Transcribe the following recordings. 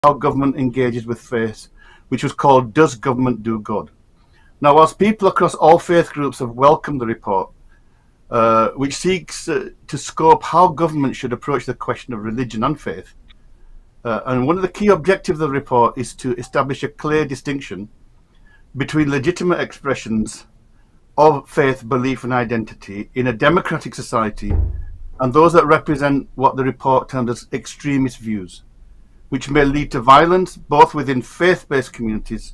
how government engages with faith, which was called Does Government Do Good? Now, whilst people across all faith groups have welcomed the report, which seeks to scope how government should approach the question of religion and faith, and one of the key objectives of the report is to establish a clear distinction between legitimate expressions of faith, belief, and identity in a democratic society and those that represent what the report termed as extremist views, which may lead to violence both within faith-based communities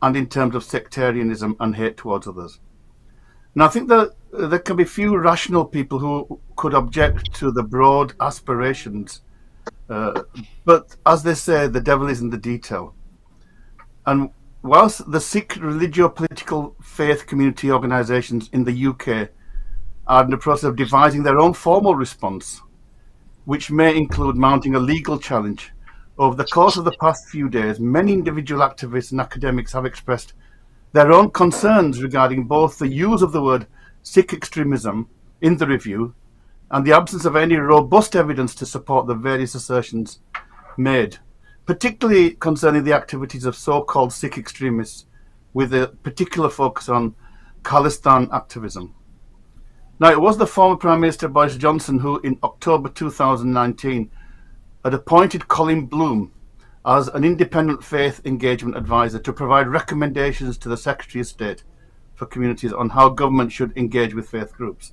and in terms of sectarianism and hate towards others. Now, I think that there can be few rational people who could object to the broad aspirations, but as they say, the devil is in the detail. And whilst the Sikh religio-political faith community organisations in the UK are in the process of devising their own formal response, which may include mounting a legal challenge, over the course of the past few days, many individual activists and academics have expressed their own concerns regarding both the use of the word Sikh extremism in the review and the absence of any robust evidence to support the various assertions made, particularly concerning the activities of so-called Sikh extremists with a particular focus on Khalistan activism. Now, it was the former Prime Minister Boris Johnson who, in October 2019, had appointed Colin Bloom as an independent faith engagement advisor to provide recommendations to the Secretary of State for Communities on how government should engage with faith groups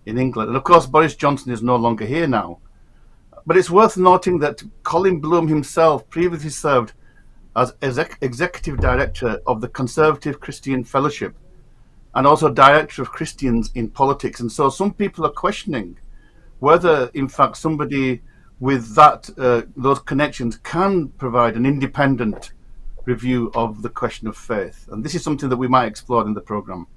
in England. And of course, Boris Johnson is no longer here now. But it's worth noting that Colin Bloom himself previously served as Executive Director of the Conservative Christian Fellowship and also Director of Christians in Politics. And so some people are questioning whether, in fact, somebody with those connections can provide an independent review of the question of faith. And this is something that we might explore in the programme.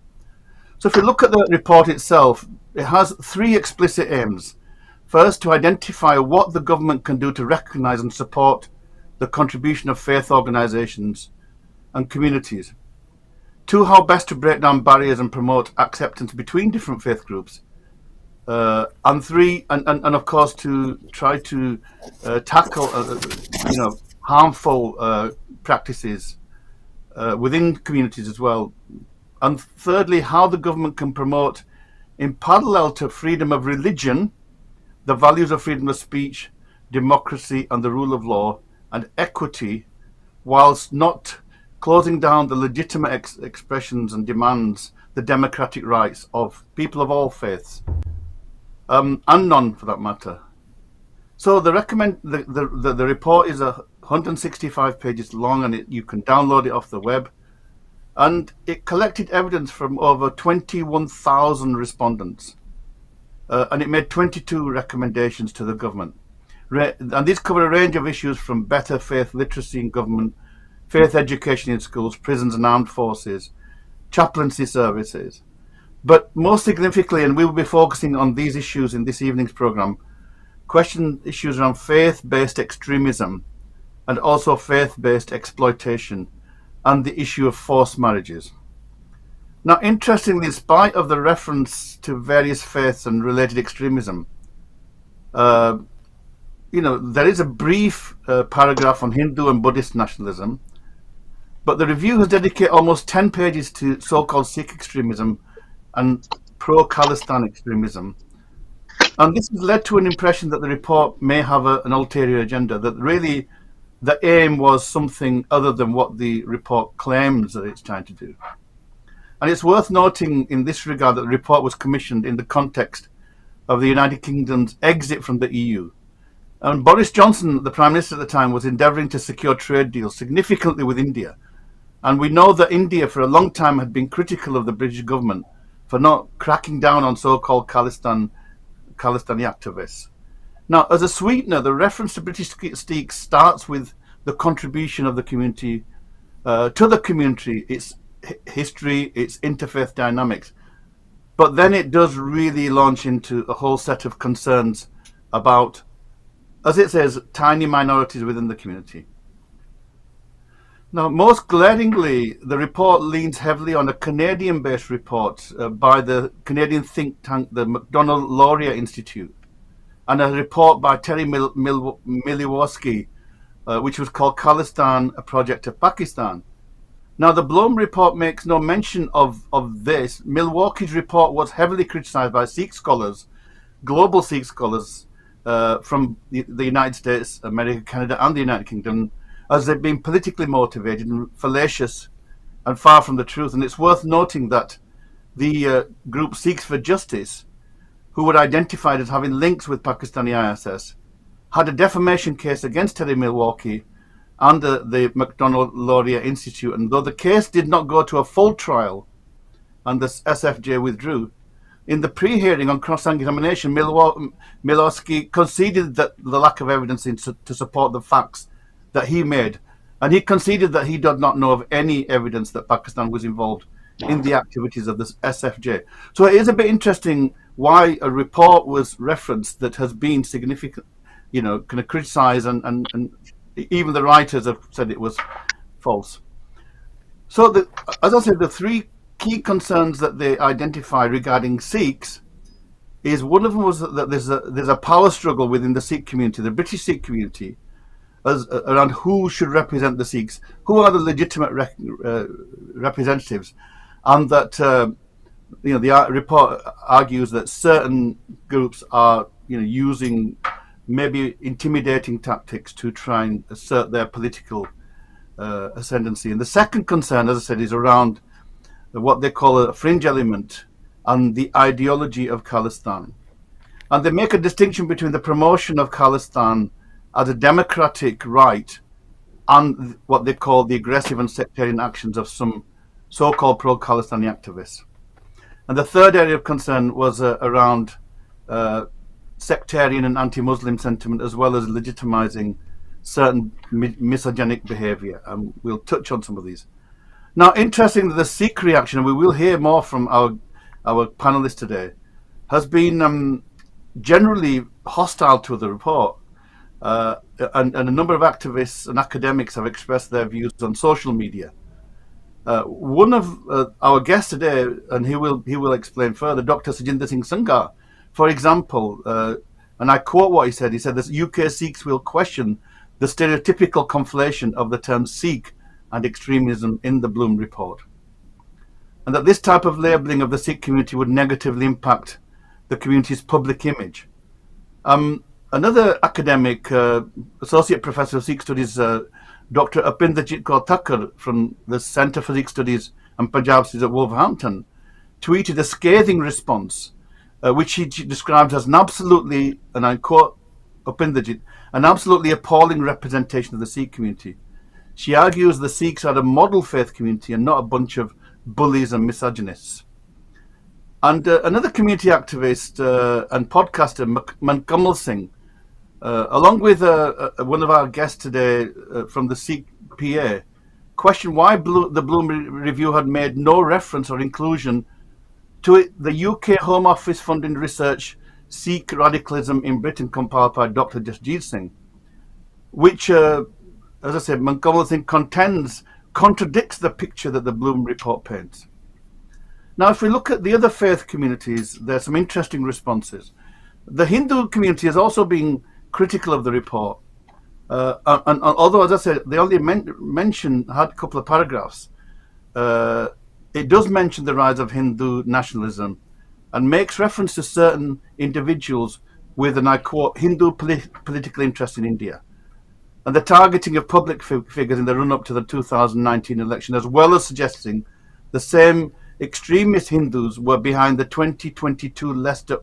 So if we look at the report itself, it has three explicit aims. First, to identify what the government can do to recognise and support the contribution of faith organisations and communities. Two, how best to break down barriers and promote acceptance between different faith groups. And three, and of course, to try to tackle harmful practices within communities as well. And thirdly, how the government can promote, in parallel to freedom of religion, the values of freedom of speech, democracy and the rule of law, and equity, whilst not closing down the legitimate expressions and demands, the democratic rights of people of all faiths, and none for that matter. So the report is 165 pages long, and you can download it off the web. And it collected evidence from over 21,000 respondents, and it made 22 recommendations to the government. And these cover a range of issues from better faith literacy in government, faith education in schools, prisons and armed forces, chaplaincy services. But most significantly, and we will be focusing on these issues in this evening's programme, issues around faith-based extremism and also faith-based exploitation and the issue of forced marriages. Now, interestingly, in spite of the reference to various faiths and related extremism, there is a brief paragraph on Hindu and Buddhist nationalism, but the review has dedicated almost 10 pages to so-called Sikh extremism and pro-Khalistan extremism. And this has led to an impression that the report may have an ulterior agenda, that really the aim was something other than what the report claims that it's trying to do. And it's worth noting in this regard that the report was commissioned in the context of the United Kingdom's exit from the EU. And Boris Johnson, the Prime Minister at the time, was endeavouring to secure trade deals significantly with India. And we know that India for a long time had been critical of the British government for not cracking down on so-called Khalistani activists. Now, as a sweetener, the reference to British Sikhs starts with the contribution of the community to the community, its history, its interfaith dynamics. But then it does really launch into a whole set of concerns about, as it says, tiny minorities within the community. Now, most glaringly, the report leans heavily on a Canadian-based report by the Canadian think tank, the Macdonald-Laurier Institute, and a report by Terry Miliwowski which was called Khalistan, a project of Pakistan. Now, the Blum report makes no mention of this. Milwaukee's report was heavily criticized by Sikh scholars, global Sikh scholars from the United States, America, Canada, and the United Kingdom, as they've been politically motivated and fallacious and far from the truth. And it's worth noting that the group Sikhs for Justice, who were identified as having links with Pakistani ISS, had a defamation case against Terry Milwaukee and the MacDonald-Laurier Institute. And though the case did not go to a full trial and the SFJ withdrew, in the pre-hearing on cross-examination, Milwaukee conceded that the lack of evidence to support the facts that he made. And he conceded that he did not know of any evidence that Pakistan was involved in the activities of the SFJ. So it is a bit interesting why a report was referenced that has been significant, kind of criticized, and even the writers have said it was false. So, as I said, the three key concerns that they identify regarding Sikhs is, one of them was that there's a power struggle within the Sikh community, the British Sikh community, around who should represent the Sikhs, who are the legitimate representatives, and that the report argues that certain groups are using maybe intimidating tactics to try and assert their political ascendancy. And the second concern, as I said, is around what they call a fringe element and the ideology of Khalistan. And they make a distinction between the promotion of Khalistan as a democratic right and what they call the aggressive and sectarian actions of some so-called pro-Khalistani activists. And the third area of concern was around sectarian and anti-Muslim sentiment, as well as legitimizing certain misogynic behavior. And we'll touch on some of these. Now, interestingly, the Sikh reaction, and we will hear more from our panelists today, has been generally hostile to the report. And a number of activists and academics have expressed their views on social media. One of our guests today, and he will explain further, Dr. Sajinder Singh Sangar, for example, and I quote what he said that UK Sikhs will question the stereotypical conflation of the term Sikh and extremism in the Blum report, and that this type of labelling of the Sikh community would negatively impact the community's public image. Another academic, Associate Professor of Sikh Studies, Dr. Apinderjit Kaur Thakur from the Centre for Sikh Studies and Punjab Studies at Wolverhampton, tweeted a scathing response, which he described as an absolutely, and I quote Apinderjit, an absolutely appalling representation of the Sikh community. She argues the Sikhs are a model faith community and not a bunch of bullies and misogynists. And another community activist and podcaster, Mankamal Singh, along with one of our guests today from the Sikh PA, questioned why the Blum Review had made no reference or inclusion to the UK Home Office funding research Sikh Radicalism in Britain, compiled by Dr. Jasjit Singh, which, as I said, Mankamal Singh contradicts the picture that the Blum report paints. Now, if we look at the other faith communities, there's some interesting responses. The Hindu community has also been critical of the report. And although, as I said, they only had a couple of paragraphs, it does mention the rise of Hindu nationalism and makes reference to certain individuals with, and I quote, Hindu political interest in India, and the targeting of public figures in the run-up to the 2019 election, as well as suggesting the same extremist Hindus were behind the 2022 Leicester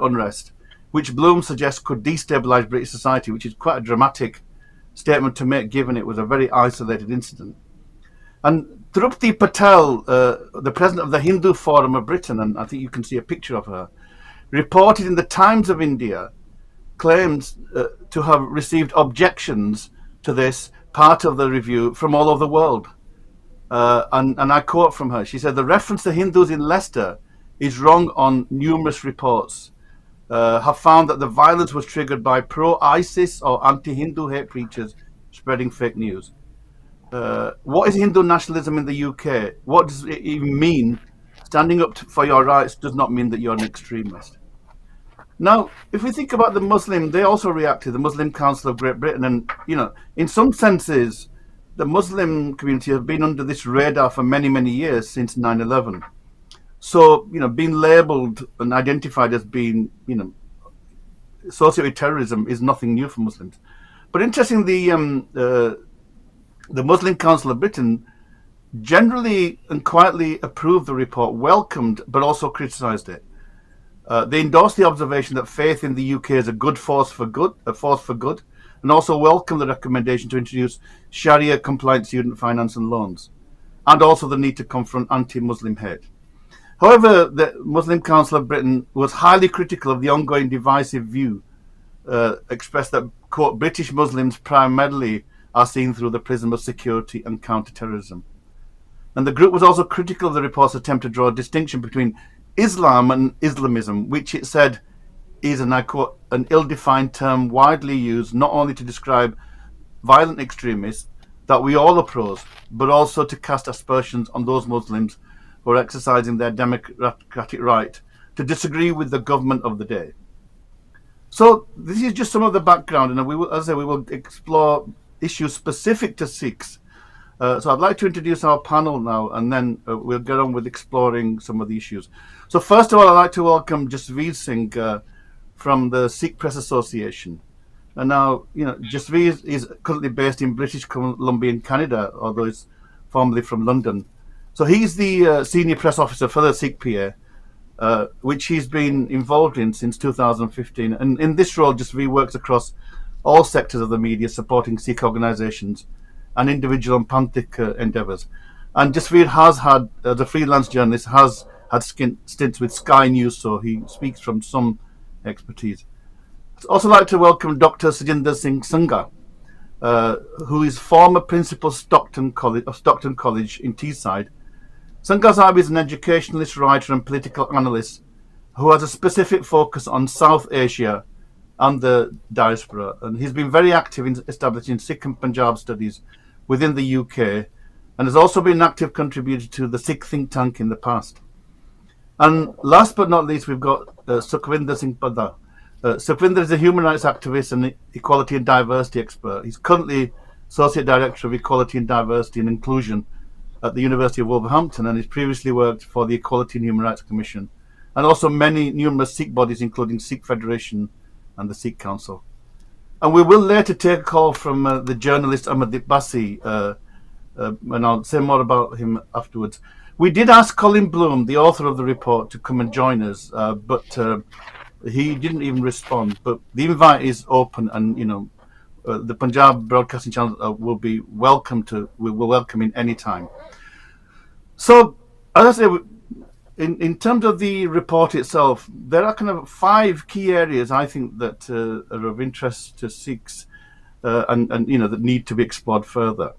unrest, which Blum suggests could destabilise British society, which is quite a dramatic statement to make, given it was a very isolated incident. And Drupti Patel, the president of the Hindu Forum of Britain, and I think you can see a picture of her, reported in the Times of India, claims to have received objections to this part of the review from all over the world. And I quote from her, she said, the reference to Hindus in Leicester is wrong on numerous reports. Have found that the violence was triggered by pro-ISIS or anti-Hindu hate preachers spreading fake news. What is Hindu nationalism in the UK? What does it even mean? Standing up for your rights does not mean that you're an extremist. Now, if we think about the Muslim, they also reacted, the Muslim Council of Great Britain. And, in some senses, the Muslim community have been under this radar for many, many years since 9/11. So, being labeled and identified as being, associated with terrorism is nothing new for Muslims. But interestingly, the Muslim Council of Britain generally and quietly approved the report, welcomed, but also criticised it. They endorsed the observation that faith in the UK is a force for good, and also welcomed the recommendation to introduce Sharia-compliant student finance and loans, and also the need to confront anti-Muslim hate. However, the Muslim Council of Britain was highly critical of the ongoing divisive view expressed that, quote, British Muslims primarily are seen through the prism of security and counter-terrorism. And the group was also critical of the report's attempt to draw a distinction between Islam and Islamism, which it said is, and I quote, an ill-defined term widely used not only to describe violent extremists that we all oppose, but also to cast aspersions on those Muslims who are exercising their democratic right to disagree with the government of the day. So this is just some of the background, and we will explore issues specific to Sikhs. So I'd like to introduce our panel now, and then we'll get on with exploring some of the issues. So first of all, I'd like to welcome Jasveer Singh from the Sikh Press Association. And now, Jasveer is currently based in British Columbia in Canada, although he's formerly from London. So he's the senior press officer for the Sikh PA, which he's been involved in since 2015. And in this role, Jasveer works across all sectors of the media, supporting Sikh organisations and individual and panthik endeavours. And Jasveer has had, as a freelance journalist, has had stints with Sky News, so he speaks from some expertise. I'd also like to welcome Dr. Sajinder Singh Sangha, who is former principal of Stockton College in Teesside. Sangha Sahib is an educationalist, writer and political analyst who has a specific focus on South Asia and the diaspora. And he's been very active in establishing Sikh and Punjab studies within the UK, and has also been an active contributor to the Sikh think tank in the past. And last but not least, we've got Sukhvinder Singh Padda. Sukhvinder is a human rights activist and equality and diversity expert. He's currently Associate Director of Equality and Diversity and Inclusion at the University of Wolverhampton, and he's previously worked for the Equality and Human Rights Commission, and also numerous Sikh bodies, including Sikh Federation and the Sikh Council. And we will later take a call from the journalist Amardeep Bassi, and I'll say more about him afterwards. We did ask Colin Bloom, the author of the report, to come and join us, but he didn't even respond. But the invite is open, and the Punjab Broadcasting Channel will welcome him any time. So, as I say, in terms of the report itself, there are kind of 5 key areas I think that are of interest to Sikhs, and that need to be explored further.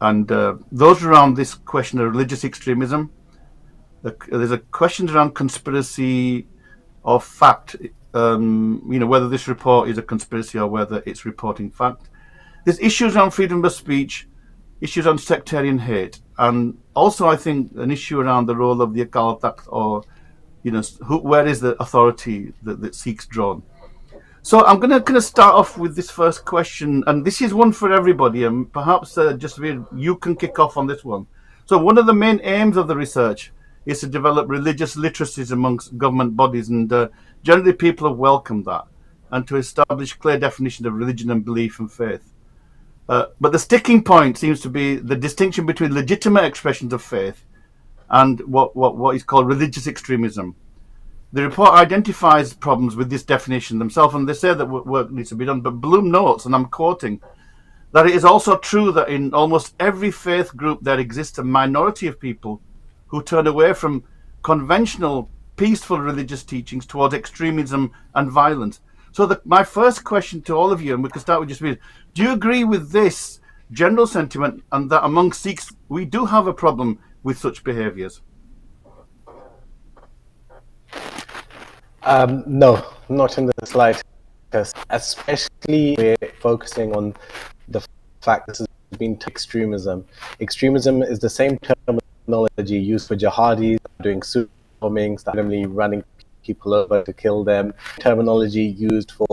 And those around this question of religious extremism. There's a question around conspiracy or fact, whether this report is a conspiracy or whether it's reporting fact. There's issues around freedom of speech, issues on sectarian hate, and also I think an issue around the role of the Akal Takht, or where is the authority that Sikhs drawn. So I'm going to kind of start off with this first question, and this is one for everybody, and perhaps Jasveer, you can kick off on this one. So one of the main aims of the research is to develop religious literacies amongst government bodies, and generally people have welcomed that, and to establish clear definition of religion and belief and faith. But the sticking point seems to be the distinction between legitimate expressions of faith and what is called religious extremism. The report identifies problems with this definition themselves, and they say that work needs to be done. But Bloom notes, and I'm quoting, that it is also true that in almost every faith group there exists a minority of people who turn away from conventional, peaceful religious teachings towards extremism and violence. So my first question to all of you, and we can start with Jasveer, do you agree with this general sentiment, and that among Sikhs we do have a problem with such behaviours? No, not in the slightest. Especially we're focusing on the fact this has been extremism. Extremism is the same terminology used for jihadis doing suit bombings, randomly running people over to kill them. Terminology used for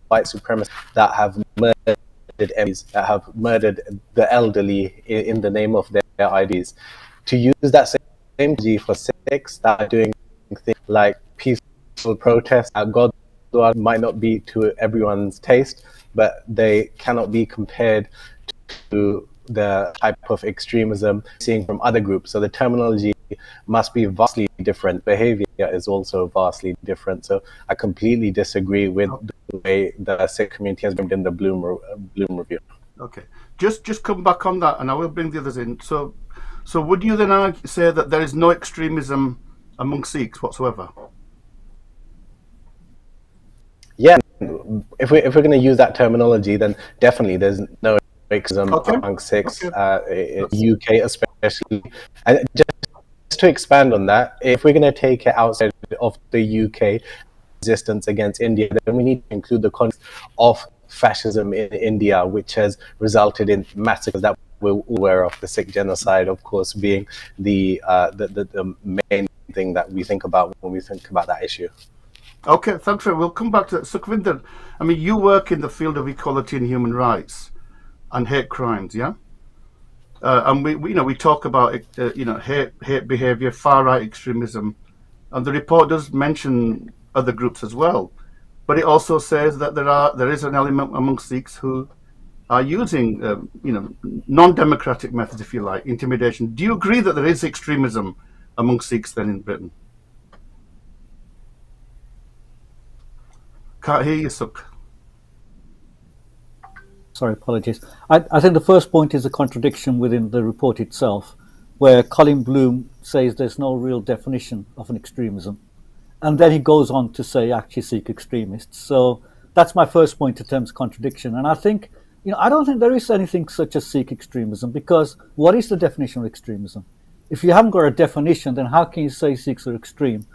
white supremacists that have murdered enemies, that have murdered the elderly in the name of their ideas. To use that same terminology for Sikhs that are doing things like peaceful protests at God might not be to everyone's taste, but they cannot be compared to the type of extremism seeing from other groups. So the terminology must be vastly different. Behavior is also vastly different. So I completely disagree with the way the Sikh community has been in the Bloom review. Okay, just come back on that, and I will bring the others in. So would you then say that there is no extremism among Sikhs whatsoever? Yeah, if we're going to use that terminology, then definitely there's no extremism among Sikhs, in the UK especially. And just to expand on that, if we're going to take it outside of the UK, resistance against India, then we need to include the context of fascism in India, which has resulted in massacres that we're aware of, the Sikh genocide, of course, being the main thing that we think about when we think about that issue. Okay, thanks. We'll come back to that. Sukhvinder, I mean, you work in the field of equality and human rights and hate crimes, yeah? And we talk about hate behavior, far right extremism, and the report does mention other groups as well, but it also says that there is an element among Sikhs who are using non-democratic methods, if you like, intimidation. Do you agree that there is extremism among Sikhs then in Britain? Can't hear you, Sukh. Sorry, apologies. I think the first point is a contradiction within the report itself, where Colin Bloom says there's no real definition of an extremism. And then he goes on to say actually Sikh extremists. So that's my first point in terms of contradiction. And I think, I don't think there is anything such as Sikh extremism, because what is the definition of extremism? If you haven't got a definition, then how can you say Sikhs are extreme?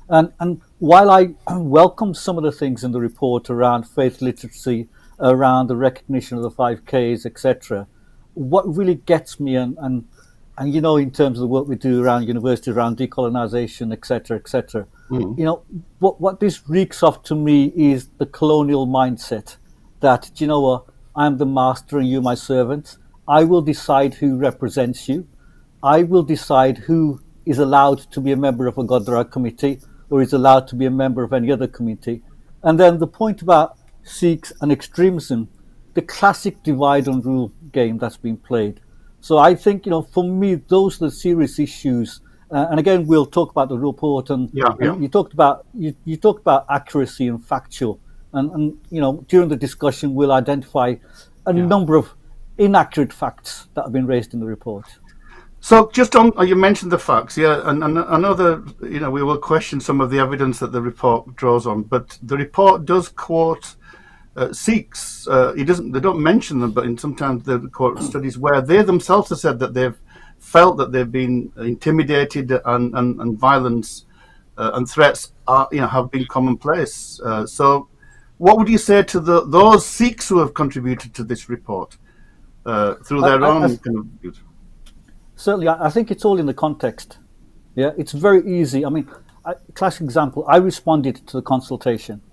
And while I welcome some of the things in the report around faith literacy, around the recognition of the 5Ks, etc., what really gets me, and in terms of the work we do around university, around decolonization, etc., what this reeks of to me is the colonial mindset that, I'm the master and you my servant. I will decide who represents you. I will decide who is allowed to be a member of a Godra committee or is allowed to be a member of any other committee. And then the point about Sikhs and extremism, the classic divide and rule game that's been played. So I think, for me, those are the serious issues. And again, we'll talk about the report. And you talked about accuracy and factual. And during the discussion, we'll identify a number of inaccurate facts that have been raised in the report. So just on, you mentioned the facts, and I know that, we will question some of the evidence that the report draws on, but the report does quote Sikhs. They don't mention them, but sometimes they quote studies where they themselves have said that they've felt that they've been intimidated and violence and threats have been commonplace. So what would you say to those Sikhs who have contributed to this report through their own kind of views? Certainly, I think it's all in the context. Yeah, it's very easy. I mean, classic example. I responded to the consultation,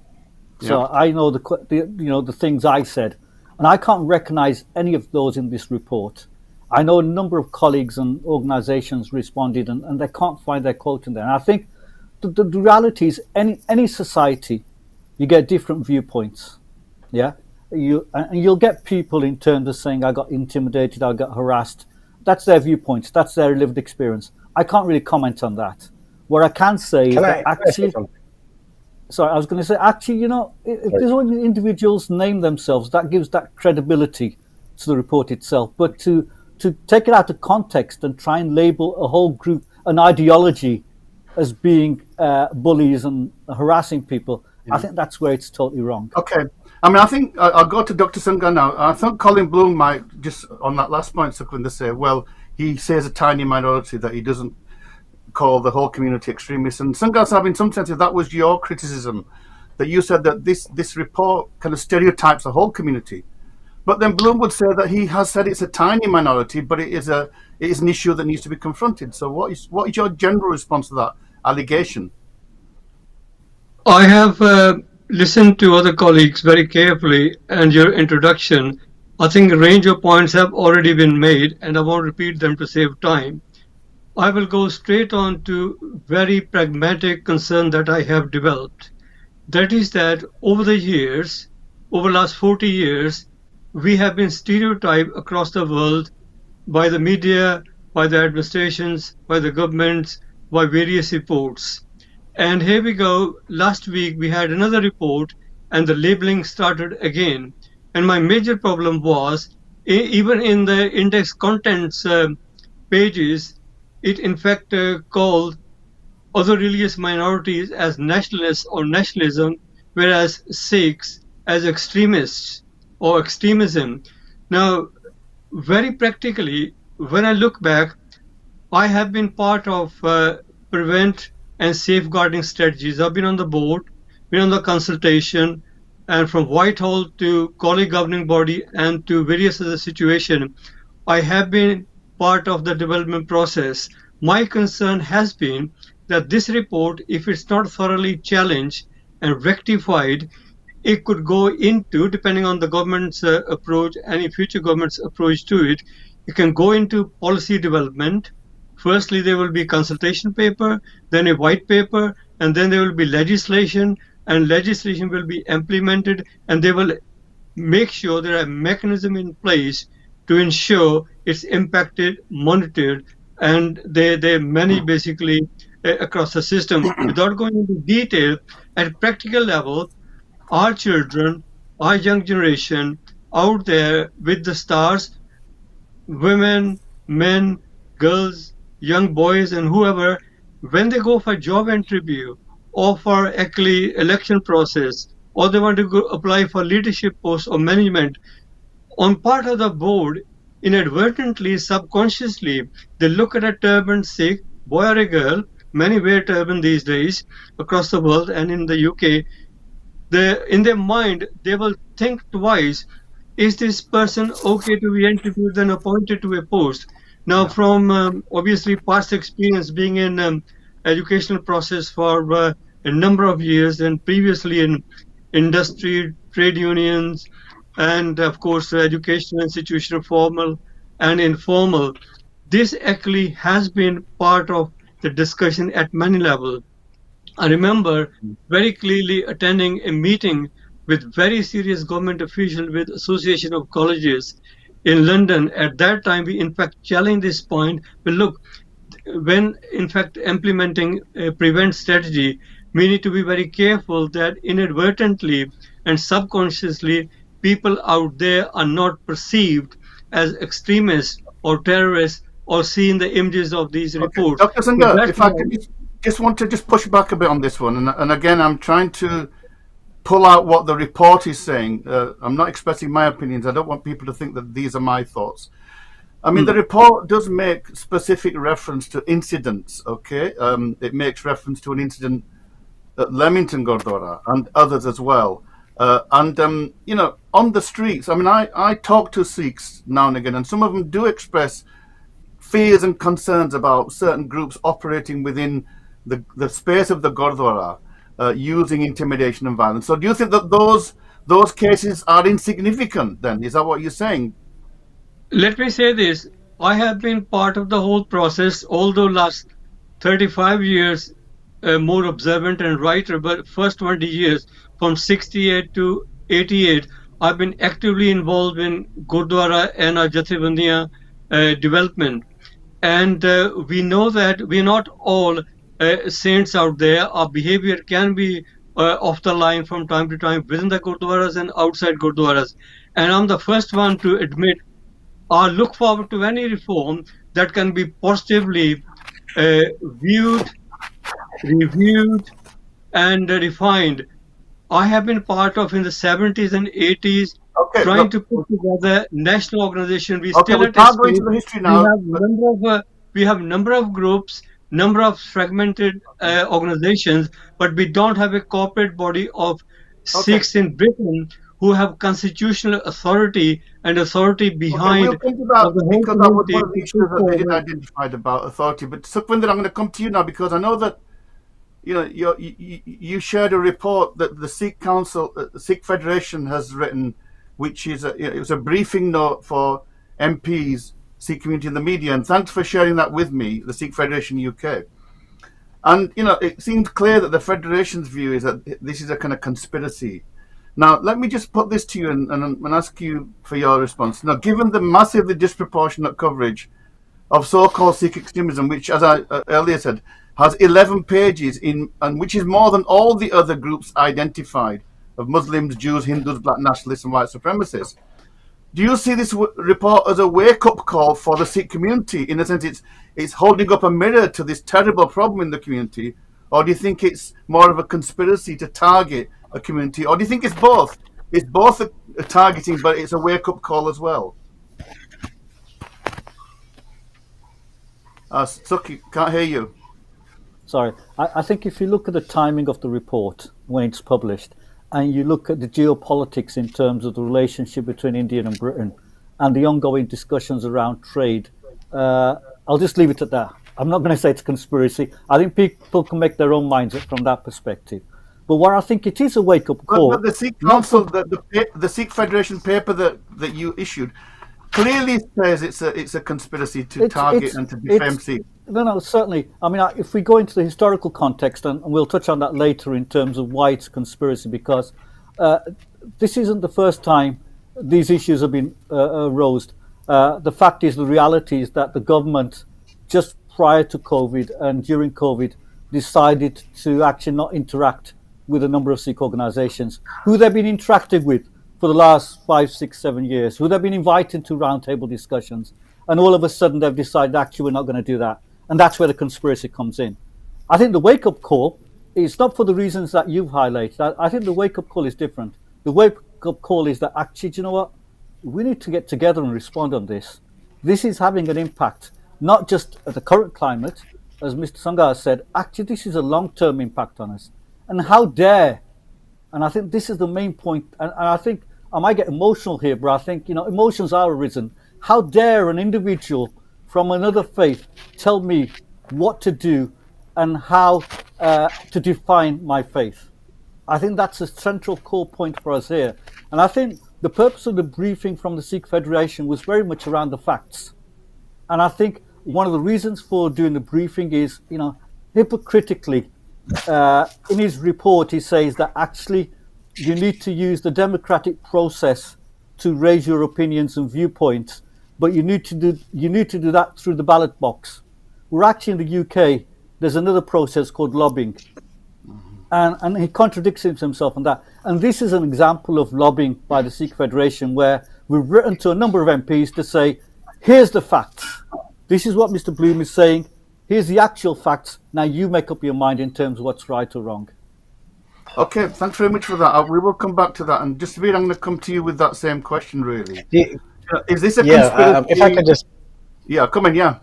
so I know the things I said, and I can't recognise any of those in this report. I know a number of colleagues and organisations responded, and they can't find their quote in there. And I think the reality is, any society, you get different viewpoints. Yeah, you'll get people in terms of saying I got intimidated, I got harassed. That's their viewpoints. That's their lived experience. I can't really comment on that. What I can say is that actually, sorry, I was going to say actually, if these individuals name themselves, that gives that credibility to the report itself. But to take it out of context and try and label a whole group, an ideology, as being bullies and harassing people, I think that's where it's totally wrong. Okay. I mean, I think I'll go to Dr. Sungar now. I think Colin Bloom might, just on that last point, Sukhvinder, say, well, he says a tiny minority, that he doesn't call the whole community extremists. And Sungar Sahib, in some sense, if that was your criticism, that you said that this report kind of stereotypes the whole community. But then Bloom would say that he has said it's a tiny minority, but it is an issue that needs to be confronted. So what is your general response to that allegation? I have listened to other colleagues very carefully, and your introduction, I think a range of points have already been made, and I won't repeat them to save time. I will go straight on to very pragmatic concern that I have developed. That is that over the years, over the last 40 years, we have been stereotyped across the world by the media, by the administrations, by the governments, by various reports. And here we go. Last week we had another report and the labeling started again. And my major problem was even in the index contents pages, it in fact called other religious minorities as nationalists or nationalism, whereas Sikhs as extremists or extremism. Now, very practically, when I look back, I have been part of prevent and safeguarding strategies. I've been on the board, been on the consultation, and from Whitehall to college governing body and to various other situations, I have been part of the development process. My concern has been that this report, if it's not thoroughly challenged and rectified, it could go into, depending on the government's approach, any future government's approach to it, it can go into policy development. Firstly, there will be consultation paper, then a white paper, and then there will be legislation, and legislation will be implemented, and they will make sure there are mechanisms in place to ensure it's impacted, monitored, and there are many basically across the system. Without going into detail, at practical level, our children, our young generation out there with the stars, women, men, girls, young boys, and whoever, when they go for job interview or for actually election process, or they want to go apply for leadership posts or management, on part of the board, inadvertently, subconsciously, they look at a turban Sikh, boy or a girl, many wear turban these days across the world and in the UK, in their mind, they will think twice, is this person okay to be interviewed and appointed to a post? Now, from obviously past experience being in educational process for a number of years and previously in industry, trade unions, and of course, educational institution, formal and informal, this actually has been part of the discussion at many levels. I remember very clearly attending a meeting with very serious government officials with Association of Colleges in London. At that time, we in fact challenged this point. But look, when in fact implementing a prevent strategy, we need to be very careful that inadvertently and subconsciously people out there are not perceived as extremists or terrorists or seeing the images of these reports. Dr. Singh, if I could just want to just push back a bit on this one, and again, I'm trying to pull out what the report is saying. I'm not expressing my opinions. I don't want people to think that these are my thoughts. I mean, the report does make specific reference to incidents, okay? It makes reference to an incident at Leamington Gurdwara and others as well. You know, on the streets, I mean, I talk to Sikhs now and again, and some of them do express fears and concerns about certain groups operating within the space of the Gurdwara, using intimidation and violence. So do you think that those cases are insignificant then? Is that what you're saying? Let me say this. I have been part of the whole process, although last 35 years more observant and writer, but first 20 years, from 68 to 88, I've been actively involved in Gurdwara and Jathibandiyan development. And we know that we're not all saints out there. Our behavior can be off the line from time to time within the Gurdwaras and outside Gurdwaras. And I'm the first one to admit I look forward to any reform that can be positively viewed, reviewed, and refined. I have been part of in the 70s and 80s trying to put together national organization. We still at a stage, the history now. We have number of groups, number of fragmented organizations, but we don't have a corporate body of Sikhs in Britain who have constitutional authority and authority behind. We'll think about because that was one of the issues that they identified about authority. But Sukhvinder, I'm going to come to you now because I know that you shared a report that the Sikh Council, the Sikh Federation has written, which is it was a briefing note for MPs, Sikh community in the media, and thanks for sharing that with me, the Sikh Federation UK. And it seems clear that the Federation's view is that this is a kind of conspiracy. Now, let me just put this to you and ask you for your response. Now, given the massively disproportionate coverage of so-called Sikh extremism, which, as I earlier said, has 11 pages and which is more than all the other groups identified of Muslims, Jews, Hindus, black nationalists, and white supremacists. Do you see this report as a wake-up call for the Sikh community? In a sense, it's holding up a mirror to this terrible problem in the community, or do you think it's more of a conspiracy to target a community, or do you think it's both? It's both a targeting, but it's a wake-up call as well. Suki, can't hear you. Sorry. I think if you look at the timing of the report when it's published, and you look at the geopolitics in terms of the relationship between India and Britain, and the ongoing discussions around trade, I'll just leave it at that. I'm not going to say it's a conspiracy. I think people can make their own minds up from that perspective. But what I think it is a wake-up call. But the Sikh Council, the Sikh Federation paper that you issued, clearly says it's a conspiracy to target and to defame Sikhs. No, certainly. I mean, if we go into the historical context, and we'll touch on that later in terms of why it's a conspiracy, because this isn't the first time these issues have been raised. The fact is, the reality is that the government, just prior to COVID and during COVID, decided to actually not interact with a number of Sikh organisations who they've been interacting with for the last 5, 6, 7 years, who they've been inviting to roundtable discussions, and all of a sudden they've decided, actually, we're not going to do that. And that's where the conspiracy comes in. I think the wake-up call is not for the reasons that you've highlighted. I think the wake-up call is different. The wake-up call is that, actually, do you know what? We need to get together and respond on this. This is having an impact, not just at the current climate, as Mr. Sangha has said, actually, this is a long-term impact on us. And how dare, and I think this is the main point, and I think I might get emotional here, but I think, emotions are arisen. How dare an individual from another faith tell me what to do and how to define my faith? I think that's a central core point for us here. And I think the purpose of the briefing from the Sikh Federation was very much around the facts. And I think one of the reasons for doing the briefing is, hypocritically, in his report, he says that actually you need to use the democratic process to raise your opinions and viewpoints, but you need to do that through the ballot box. We're actually in the UK, there's another process called lobbying. And he contradicts himself on that. And this is an example of lobbying by the Sikh Federation, where we've written to a number of MPs to say, here's the facts. This is what Mr. Bloom is saying. Here's the actual facts. Now you make up your mind in terms of what's right or wrong. Okay, thanks very much for that. We will come back to that. And just I'm going to come to you with that same question, really. Is this a conspiracy? If I could just... Yeah, come in, yeah.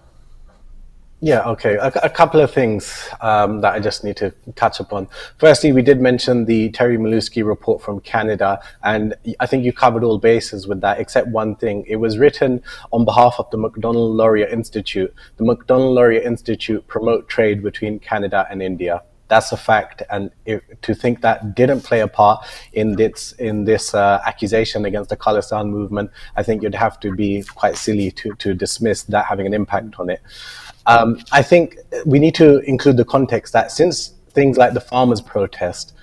Yeah, okay. A couple of things that I just need to catch up on. Firstly, we did mention the Terry Malusky report from Canada, and I think you covered all bases with that, except one thing. It was written on behalf of the Macdonald-Laurier Institute. The Macdonald-Laurier Institute promote trade between Canada and India. That's a fact, and to think that didn't play a part in this accusation against the Khalistan movement, I think you'd have to be quite silly to dismiss that having an impact on it. I think we need to include the context that since things like the farmers' protest,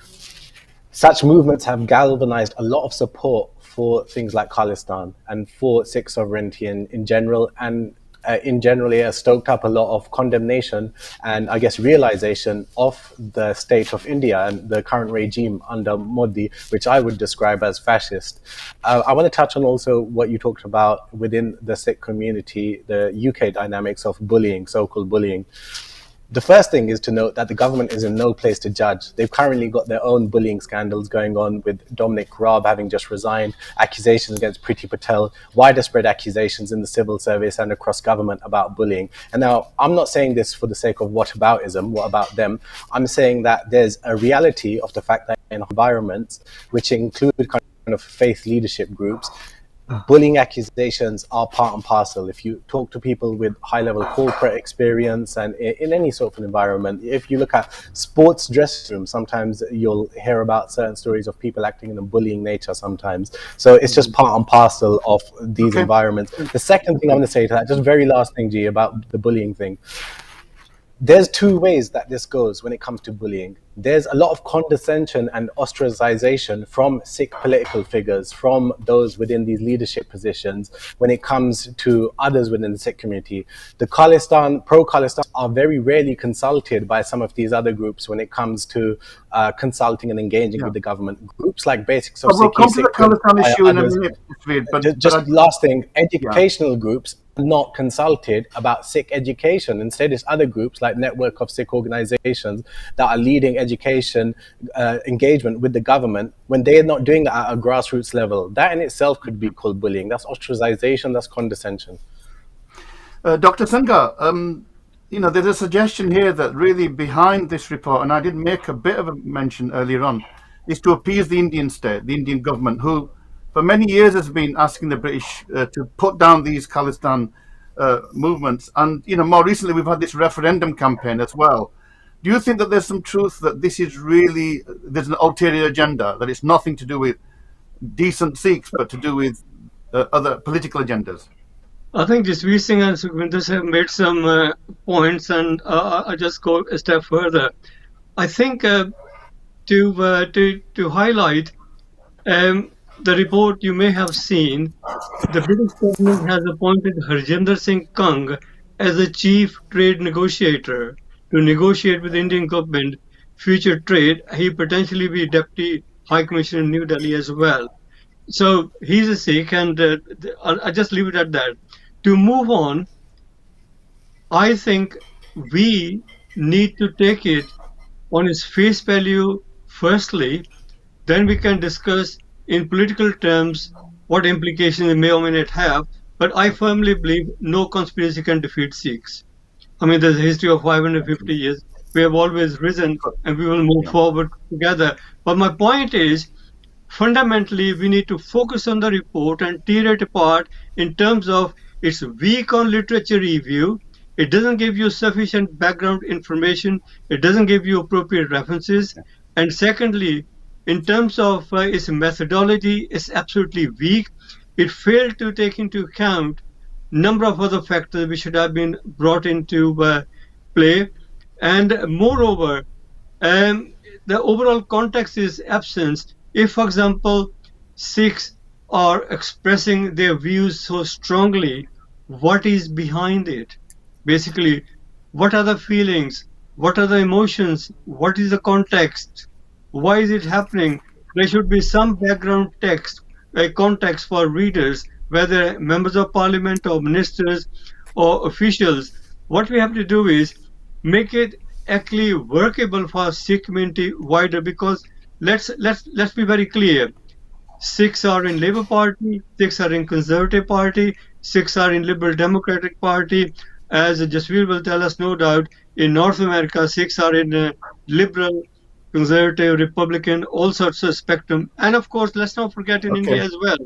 such movements have galvanized a lot of support for things like Khalistan and for Sikh sovereignty in general, and in general it has stoked up a lot of condemnation and I guess realization of the state of India and the current regime under Modi, which I would describe as fascist. I want to touch on also what you talked about within the Sikh community, the UK dynamics of bullying, so-called bullying. The first thing is to note that the government is in no place to judge. They've currently got their own bullying scandals going on, with Dominic Raab having just resigned, accusations against Priti Patel, widespread accusations in the civil service and across government about bullying. And now, I'm not saying this for the sake of whataboutism, what about them? I'm saying that there's a reality of the fact that in environments, which include kind of faith leadership groups, bullying accusations are part and parcel. If you talk to people with high-level corporate experience and in any sort of environment, if you look at sports dressing rooms, sometimes you'll hear about certain stories of people acting in a bullying nature sometimes. So it's just part and parcel of these environments. The second thing I want to say to that, just very last thing, G, about the bullying thing. There's two ways that this goes when it comes to bullying. There's a lot of condescension and ostracization from Sikh political figures, from those within these leadership positions when it comes to others within the Sikh community. The Khalistan, pro-Khalistan are very rarely consulted by some of these other groups when it comes to consulting and engaging with the government. Groups like Basics of We'll come to the Khalistan issue in a others, minute, but just last thing, educational groups not consulted about Sikh education. Instead, it's other groups like Network of Sikh Organizations that are leading education engagement with the government when they're not doing that at a grassroots level. That in itself could be called bullying. That's ostracization, that's condescension. Dr. Sangha, there's a suggestion here that really behind this report, and I did make a bit of a mention earlier on, is to appease the Indian state, the Indian government, who for many years has been asking the British to put down these Khalistan movements. And, more recently we've had this referendum campaign as well. Do you think that there's some truth that this is really, there's an ulterior agenda, that it's nothing to do with decent Sikhs, but to do with other political agendas? I think Jasveer Singh and Sukhvinder have made some points, and I'll just go a step further. I think to highlight the report you may have seen, the British government has appointed Harjinder Singh Kang as the chief trade negotiator to negotiate with the Indian government future trade. He potentially be Deputy High Commissioner in New Delhi as well. So he's a Sikh, and I'll just leave it at that. To move on, I think we need to take it on its face value firstly, then we can discuss in political terms what implications it may or may not have. But I firmly believe no conspiracy can defeat Sikhs. I mean, there's a history of 550 years. We have always risen, and we will move forward together. But my point is, fundamentally, we need to focus on the report and tear it apart in terms of it's weak on literature review. It doesn't give you sufficient background information. It doesn't give you appropriate references. And secondly, in terms of its methodology, it's absolutely weak. It failed to take into account number of other factors which should have been brought into play. And moreover, the overall context is absent. If, for example, Sikhs are expressing their views so strongly, what is behind it? Basically, what are the feelings? What are the emotions? What is the context? Why is it happening? There should be some background text, context for readers, whether members of parliament or ministers or officials. What we have to do is make it actually workable for Sikh community wider, because let's be very clear. Sikhs are in Labour Party, Sikhs are in Conservative Party, Sikhs are in Liberal Democratic Party. As Jasveer will tell us, no doubt, in North America, Sikhs are in Liberal, Conservative, Republican, all sorts of spectrum. And of course, let's not forget in India as well.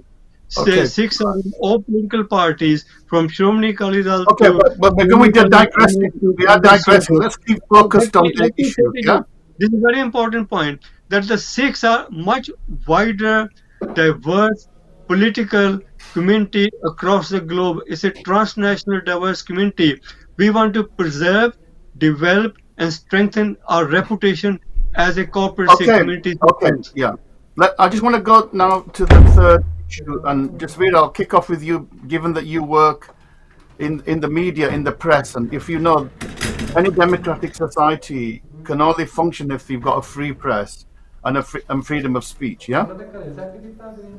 Sikhs are in all political parties, from Shromani Akali Dal to... but we are digressing. We are digressing. Let's keep focused on the issue. Yeah? This is a very important point, that the Sikhs are much wider, diverse political community across the globe. It's a transnational diverse community. We want to preserve, develop, and strengthen our reputation as a corporate Sikh community. Yeah. I just want to go now to the third issue, and Jasveer, I'll kick off with you, given that you work in the media, in the press, and if you know, any democratic society can only function if you've got a free press and freedom of speech, yeah?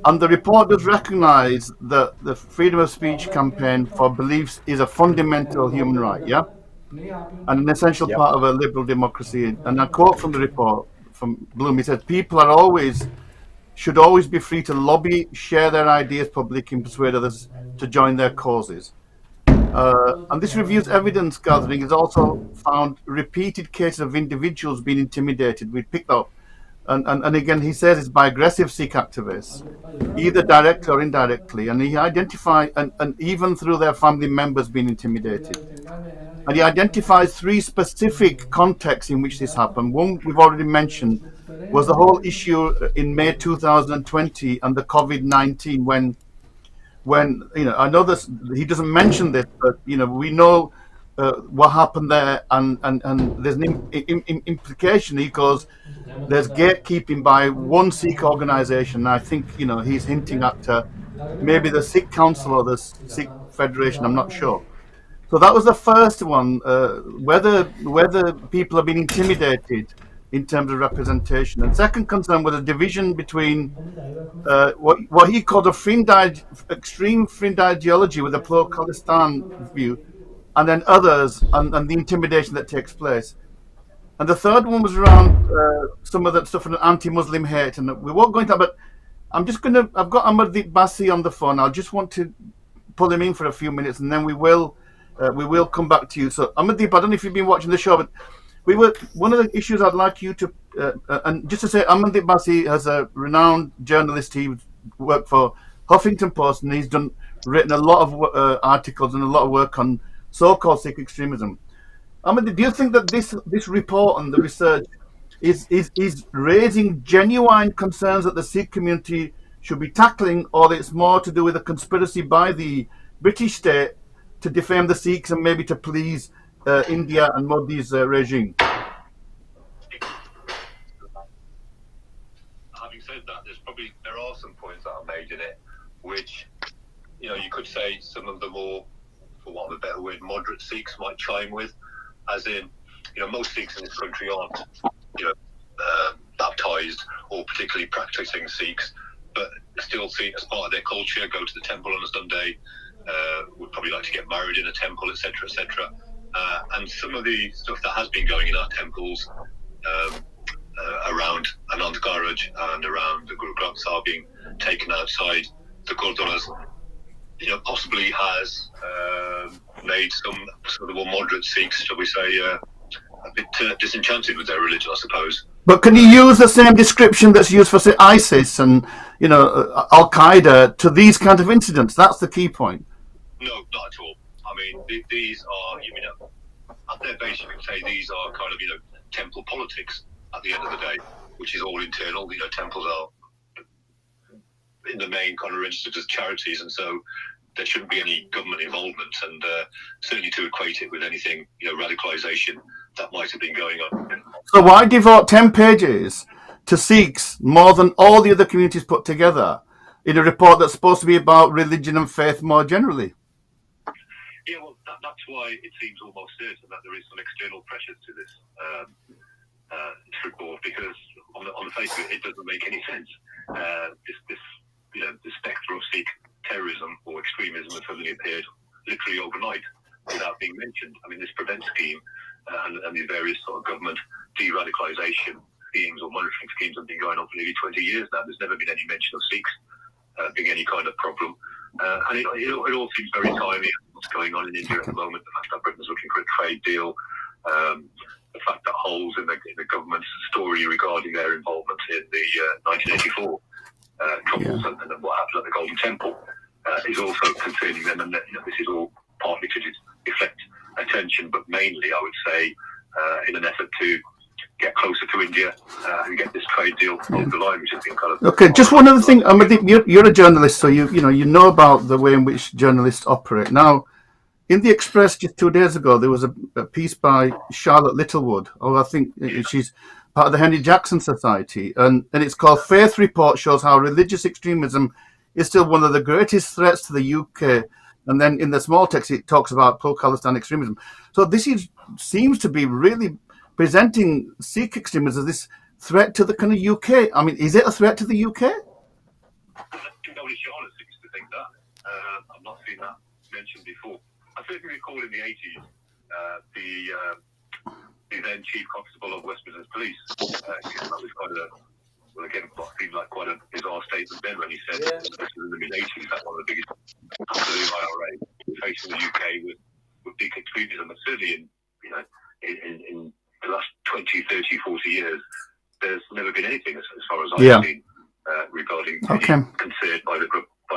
And the report does recognize that the freedom of speech campaign for beliefs is a fundamental human right, yeah? And an essential part of a liberal democracy. And I quote from the report from Bloom, he said, people should always be free to lobby, share their ideas publicly, and persuade others to join their causes. And this review's evidence gathering has also found repeated cases of individuals being intimidated. We picked up And again, he says it's by aggressive Sikh activists, either directly or indirectly, and he identifies, and even through their family members being intimidated. And he identifies three specific contexts in which this happened. One we've already mentioned was the whole issue in May 2020 and the COVID-19 when I know this, he doesn't mention this, but we know what happened there, and there's an implication. He goes, there's gatekeeping by one Sikh organization. I think he's hinting at maybe the Sikh Council or the Sikh Federation. I'm not sure. So that was the first one. Whether people have been intimidated in terms of representation. And second concern was a division between what he called extreme fringe ideology with a pro-Khalistan view, and then others, and the intimidation that takes place. And the third one was around some of that stuff and anti-Muslim hate. And we won't go into that, but I've got Amardeep Basi on the phone. I just want to pull him in for a few minutes, and then we will come back to you. So Amardeep, I don't know if you've been watching the show, but one of the issues I'd like you to, and just to say, Amardeep Basi has a renowned journalist. He worked for Huffington Post, and he's written a lot of articles and a lot of work on so-called Sikh extremism. Amardeep, do you think that this report and the research is raising genuine concerns that the Sikh community should be tackling, or it's more to do with a conspiracy by the British state to defame the Sikhs and maybe to please India and Modi's regime? Having said that, there are some points that are made in it, which you could say some of the more, for want of a better word, moderate Sikhs might chime with, as in most Sikhs in this country aren't baptized or particularly practicing Sikhs, but still see it as part of their culture, go to the temple on a Sunday, would probably like to get married in a temple, etc., etc. And some of the stuff that has been going in our temples around Anand Garaj and around the Guru Granth Sahib being taken outside the Gurdwaras, possibly has made some sort of more moderate Sikhs, shall we say, a bit disenchanted with their religion, I suppose. But can you use the same description that's used for, say, ISIS and Al Qaeda to these kind of incidents? That's the key point. No, not at all. I mean, these are, at their base, you could say these are kind of, temple politics at the end of the day, which is all internal. Temples are, in the main, kind of registered as charities, and so there shouldn't be any government involvement, and certainly to equate it with anything, radicalisation that might have been going on. So why devote 10 pages to Sikhs more than all the other communities put together in a report that's supposed to be about religion and faith more generally? Yeah, well, that's why it seems almost certain that there is some external pressures to this report, because on the face of it doesn't make any sense. The spectre of Sikh terrorism or extremism has suddenly appeared literally overnight without being mentioned. I mean, this PREVENT scheme and the various sort of government de-radicalisation schemes or monitoring schemes have been going on for nearly 20 years now. There's never been any mention of Sikhs being any kind of problem. And it all seems very timely. What's going on in India at the moment, the fact that Britain's looking for a trade deal, the fact that holes in the government's story regarding their involvement in the 1984 troubles and what happened at the Golden Temple is also concerning them, and that this is all partly to deflect attention, but mainly, I would say, in an effort to get closer to India and get this trade deal over the line, which has been kind of... Okay, just one other thing. You're a journalist, so you know about the way in which journalists operate. Now, in the Express just 2 days ago, there was a piece by Charlotte Littlewood, or I think she's part of the Henry Jackson Society, and it's called Faith Report Shows How Religious Extremism is Still One of the Greatest Threats to the UK. And then in the small text, it talks about pro-Khalistan extremism. So this seems to be really presenting Sikh extremism as this threat to the kind of UK. I mean, is it a threat to the UK? I think only Charlotte seems to think that. I've not seen that mentioned before. I certainly recall in the 80s, the then Chief Constable of Westminster Police, that was quite a, well, again, what seemed like quite a bizarre statement then when he said, especially in the mid-80s, that one of the biggest after the IRA facing the UK with big extremism, but certainly in the last 20, 30, 40 years, there's never been anything as far as Yeah. I've seen regarding Okay. any concern by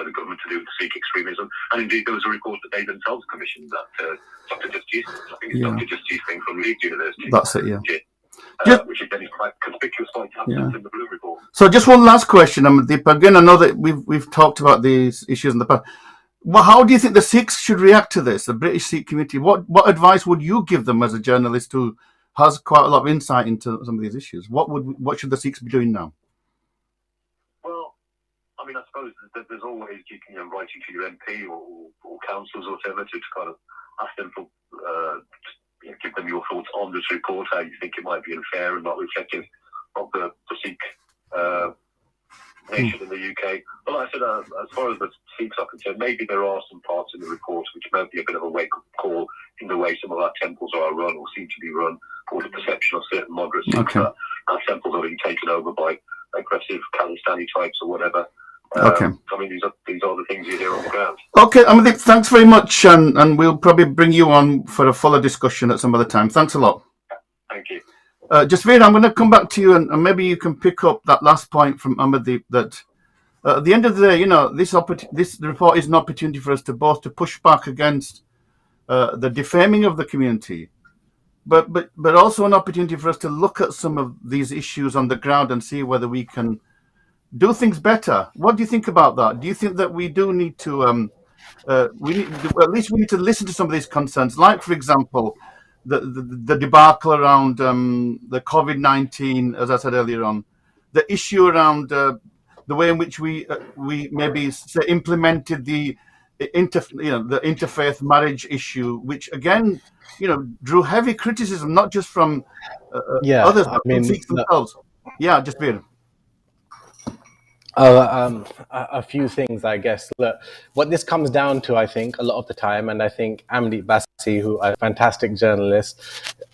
the government to do with Sikh extremism. And indeed, there was a report that they themselves commissioned that Dr. Justice, I think it's Yeah. Dr. Justice thing from Leeds University. That's it, yeah. Which is then quite conspicuous by absence in the Blue Report. So just one last question, Amandeep. Again, I know that we've talked about these issues in the past. Well, how do you think the Sikhs should react to this, the British Sikh community? What advice would you give them as a journalist who has quite a lot of insight into some of these issues? What should the Sikhs be doing now? Well, I mean, I suppose that there's always writing to your MP or councils or whatever to kind of ask them for give them your thoughts on this report, how you think it might be unfair and not reflective of the Sikh nation in the UK. But like I said, as far as the Sikhs are concerned, maybe there are some parts in the report which might be a bit of a wake-up call in the way some of our temples are run or seem to be run, or the perception of certain moderate Sikhs that our temples are being taken over by aggressive Khalistani types or whatever. I mean, these are the things you hear on the ground. Okay, Amandeep, thanks very much, and we'll probably bring you on for a fuller discussion at some other time. Thanks a lot. Thank you. Jasveer, I'm going to come back to you, and maybe you can pick up that last point from Amandeep, that at the end of the day, this report is an opportunity for us to both to push back against the defaming of the community, but also an opportunity for us to look at some of these issues on the ground and see whether we can do things better. What do you think about that? Do you think that we do need to we need to listen to some of these concerns, like, for example, the debacle around the COVID-19, as I said earlier on, the issue around the way in which we maybe implemented the interfaith marriage issue, which again, drew heavy criticism, not just from others, but from Sikhs themselves. Yeah, just be. A few things, I guess. Look, what this comes down to, I think, a lot of the time, and I think Amandeep Bassi, who is a fantastic journalist,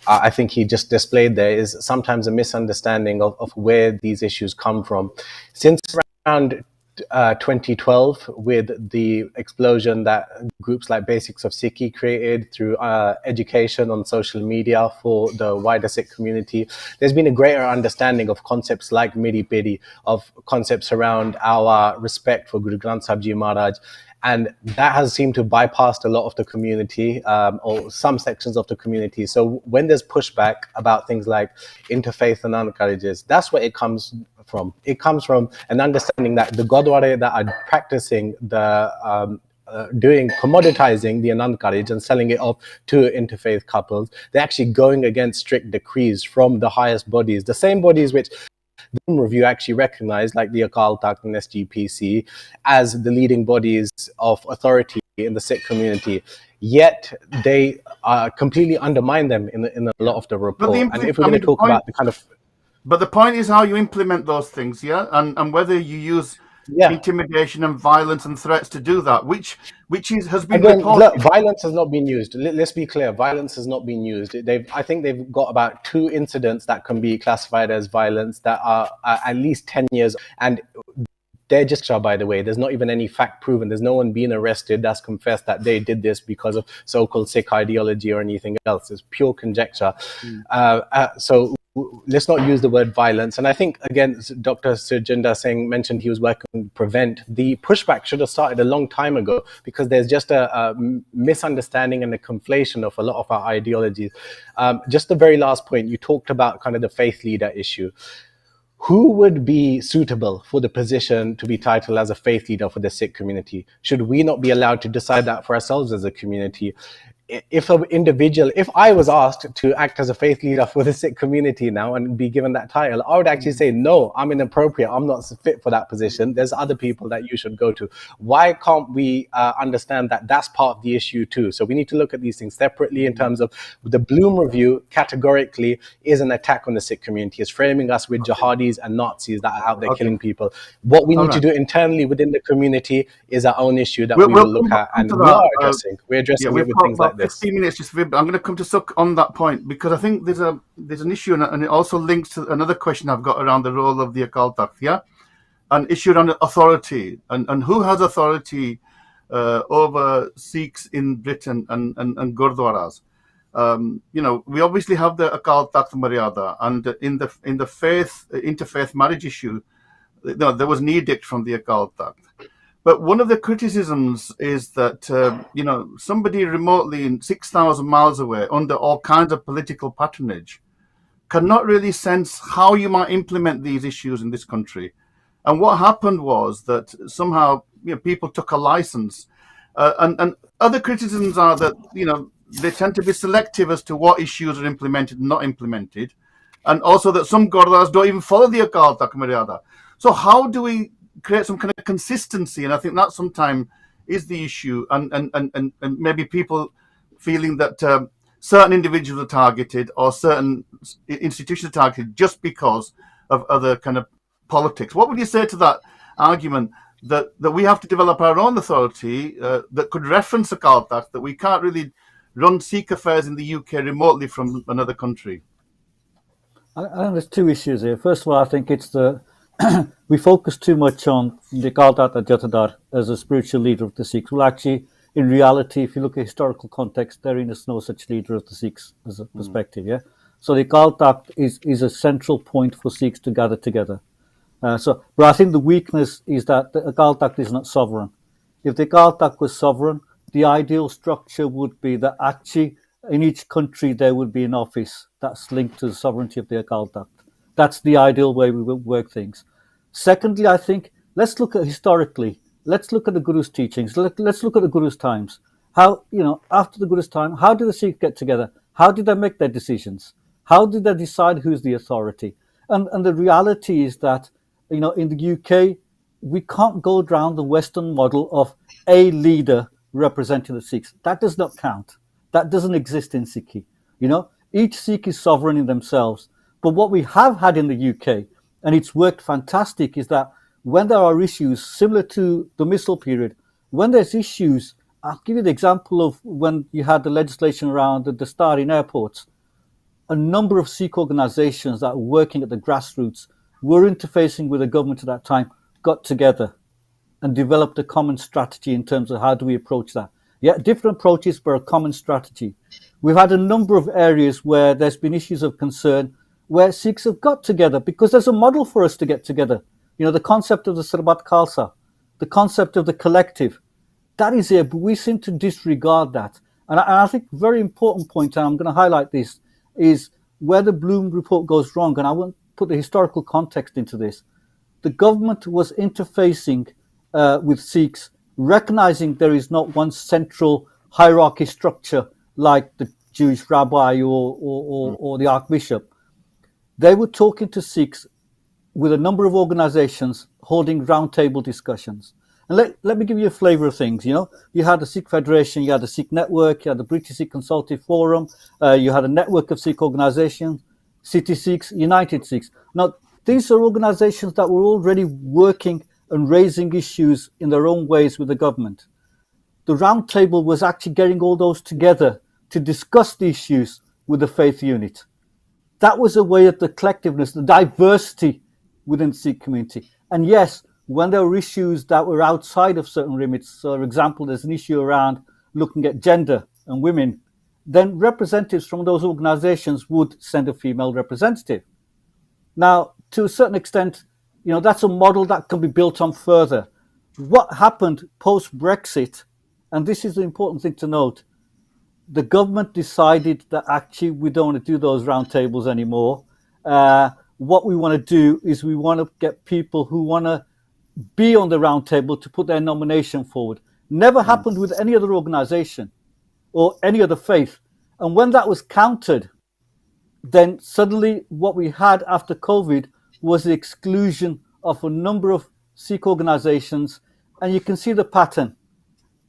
I think he just displayed there, is sometimes a misunderstanding of where these issues come from. Since around 2012, with the explosion that groups like Basics of Sikhi created through education on social media for the wider Sikh community, there's been a greater understanding of concepts like Miri Piri, of concepts around our respect for Guru Granth Sahib Ji Maharaj. And that has seemed to bypass a lot of the community, or some sections of the community. So when there's pushback about things like interfaith and encourages, that's where it comes from. It comes from an understanding that the Gurdwara that are practicing the commoditizing the Anand Karaj and selling it off to interfaith couples, they're actually going against strict decrees from the highest bodies, the same bodies which the review actually recognized, like the Akal Takht and SGPC, as the leading bodies of authority in the Sikh community. Yet they completely undermine them in a lot of the report. And if we're going to talk about the kind of... But the point is how you implement those things, yeah? And whether you use intimidation and violence and threats to do that, which has been reported. Look, violence has not been used. Let's be clear, violence has not been used. I think they've got about 2 incidents that can be classified as violence that are at least 10 years. And they're just, by the way, there's not even any fact proven. There's no one being arrested that's confessed that they did this because of so-called Sikh ideology or anything else. It's pure conjecture. So let's not use the word violence. And I think, again, Dr. Surjinder Singh mentioned he was working to prevent. The pushback should have started a long time ago, because there's just a misunderstanding and a conflation of a lot of our ideologies. Just the very last point, you talked about kind of the faith leader issue. Who would be suitable for the position to be titled as a faith leader for the Sikh community? Should we not be allowed to decide that for ourselves as a community? If I was asked to act as a faith leader for the Sikh community now and be given that title, I would actually say, no, I'm inappropriate. I'm not fit for that position. There's other people that you should go to. Why can't we understand that that's part of the issue too? So we need to look at these things separately in terms of the Bloom Review categorically is an attack on the Sikh community. It's framing us with jihadis and Nazis that are out there killing people. What we need to do internally within the community is our own issue that we will look at, and we are addressing. We're addressing it with things like this. 15 minutes just. I'm going to come to Sukh on that point, because I think there's an issue, and it also links to another question I've got around the role of the Akal Takht, an issue around authority and who has authority over Sikhs in Britain and Gurdwaras. We obviously have the Akal Takht Maryada, and in the interfaith marriage issue, there was an edict from the Akal Takht. But one of the criticisms is that somebody remotely 6,000 miles away, under all kinds of political patronage, cannot really sense how you might implement these issues in this country. And what happened was that somehow people took a license, and other criticisms are that they tend to be selective as to what issues are implemented and not implemented, and also that some Gurdwaras don't even follow the Akal Takht Maryada. So how do we create some kind of consistency? And I think that sometimes is the issue, and maybe people feeling that certain individuals are targeted or certain institutions are targeted just because of other kind of politics. What would you say to that argument that we have to develop our own authority that could reference Akal Takht, that we can't really run Sikh affairs in the UK remotely from another country? I think there's two issues here. First of all, I think it's we focus too much on the Akal Takht Jatadar as a spiritual leader of the Sikhs. Well, actually, in reality, if you look at historical context, there is no such leader of the Sikhs as a perspective. Yeah. So the Akal Takht is a central point for Sikhs to gather together. But I think the weakness is that the Akal Takht is not sovereign. If the Akal Takht was sovereign, the ideal structure would be that actually in each country there would be an office that's linked to the sovereignty of the Akal Takht. That's the ideal way we will work things. Secondly, I think let's look at historically. Let's look at the Guru's teachings. Let's look at the Guru's times. How, after the Guru's time, how did the Sikhs get together? How did they make their decisions? How did they decide who's the authority? And the reality is that, in the UK, we can't go down the Western model of a leader representing the Sikhs. That does not count. That doesn't exist in Sikhi. Each Sikh is sovereign in themselves. But what we have had in the UK, and it's worked fantastic, is that when there are issues similar to the Missile period, when there's issues, I'll give you the example of when you had the legislation around the Star in airports. A number of Sikh organizations that were working at the grassroots were interfacing with the government at that time, got together and developed a common strategy in terms of how do we approach that. Yeah, different approaches, but a common strategy. We've had a number of areas where there's been issues of concern where Sikhs have got together because there's a model for us to get together. The concept of the Sarbat Khalsa, the concept of the collective, that is here, but we seem to disregard that. And I think a very important point, and I'm going to highlight this, is where the Bloom report goes wrong, and I won't put the historical context into this. The government was interfacing with Sikhs, recognizing there is not one central hierarchy structure like the Jewish rabbi or the archbishop. They were talking to Sikhs with a number of organizations holding roundtable discussions. And let me give you a flavor of things. You had the Sikh Federation, you had the Sikh Network, you had the British Sikh Consultative Forum, you had a network of Sikh organizations, City Sikhs, United Sikhs. Now, these are organizations that were already working and raising issues in their own ways with the government. The roundtable was actually getting all those together to discuss the issues with the faith unit. That was a way of the collectiveness, the diversity within the Sikh community. And yes, when there were issues that were outside of certain remits, so for example, there's an issue around looking at gender and women, then representatives from those organizations would send a female representative. Now, to a certain extent, that's a model that can be built on further. What happened post-Brexit, and this is the important thing to note, the government decided that actually we don't want to do those roundtables anymore. What we want to do is we want to get people who want to be on the roundtable to put their nomination forward. Never happened with any other organization or any other faith. And when that was countered, then suddenly what we had after COVID was the exclusion of a number of Sikh organizations. And you can see the pattern.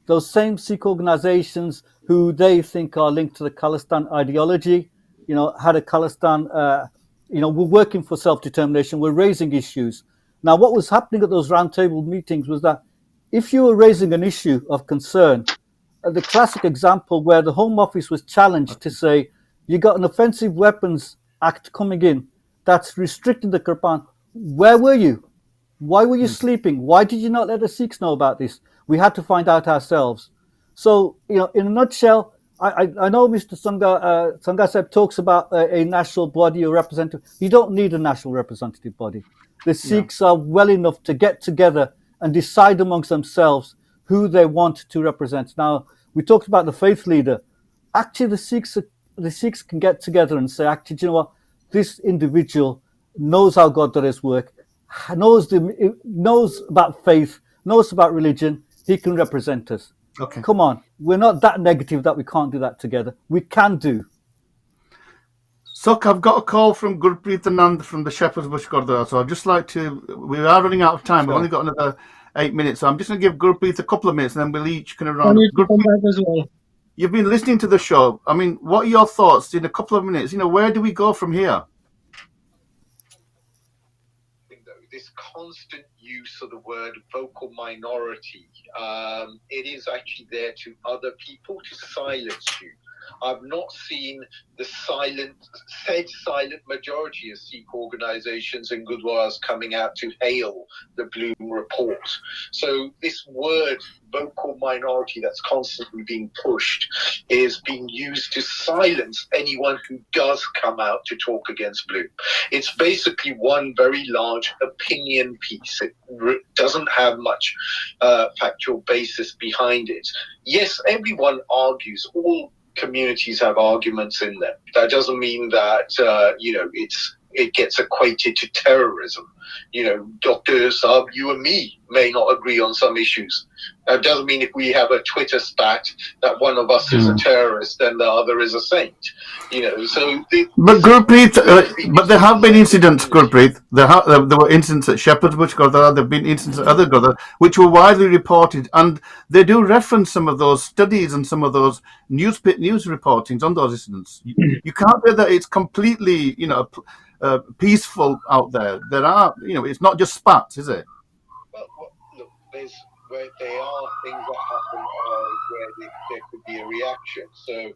Those same Sikh organizations who they think are linked to the Khalistan ideology, had a Khalistan, we're working for self-determination, we're raising issues. Now, what was happening at those roundtable meetings was that if you were raising an issue of concern, the classic example where the Home Office was challenged to say, you got an Offensive Weapons Act coming in that's restricting the Quran. Where were you? Why were you sleeping? Why did you not let the Sikhs know about this? We had to find out ourselves. So, in a nutshell, I know Mr. Sangaseb talks about a national body or representative. You don't need a national representative body. The Sikhs are well enough to get together and decide amongst themselves who they want to represent. Now, we talked about the faith leader. Actually, the Sikhs can get together and say, actually, do you know what? This individual knows how God does his work, knows about faith, knows about religion. He can represent us. Okay. Come on, we're not that negative that we can't do that together. We can do. Suk, I've got a call from Gurpreet Anand from the Shepherd's Bush Gurdwara, so I'd just like to, we are running out of time. Sure. We've only got another 8 minutes, so I'm just going to give Gurpreet a couple of minutes and then we'll each kind of I round need up. to come Gurpreet, back as well. you've been listening to the show. I mean, what are your thoughts in a couple of minutes? Where do we go from here? This constant use of the word vocal minority, it is actually there to other people to silence you. I've not seen the silent majority of Sikh organizations and Gurdwaras coming out to hail the Bloom report. So this word vocal minority that's constantly being pushed is being used to silence anyone who does come out to talk against Bloom. It's basically one very large opinion piece. It doesn't have much factual basis behind it. Yes, everyone argues. All communities have arguments in them. That doesn't mean that it gets equated to terrorism. Dr. Saab, you and me may not agree on some issues. That doesn't mean if we have a Twitter spat that one of us is a terrorist and the other is a saint. But Gurpreet, but there have been incidents, Gurpreet. There were incidents at Shepherd's Bush Gurdwara, there have been incidents at other Gurdwara, which were widely reported, and they do reference some of those studies and some of those news reportings on those incidents. You can't say that it's completely, peaceful out there. There are, it's not just spats, is it? Well, look, there are things that happen where there could be a reaction. So,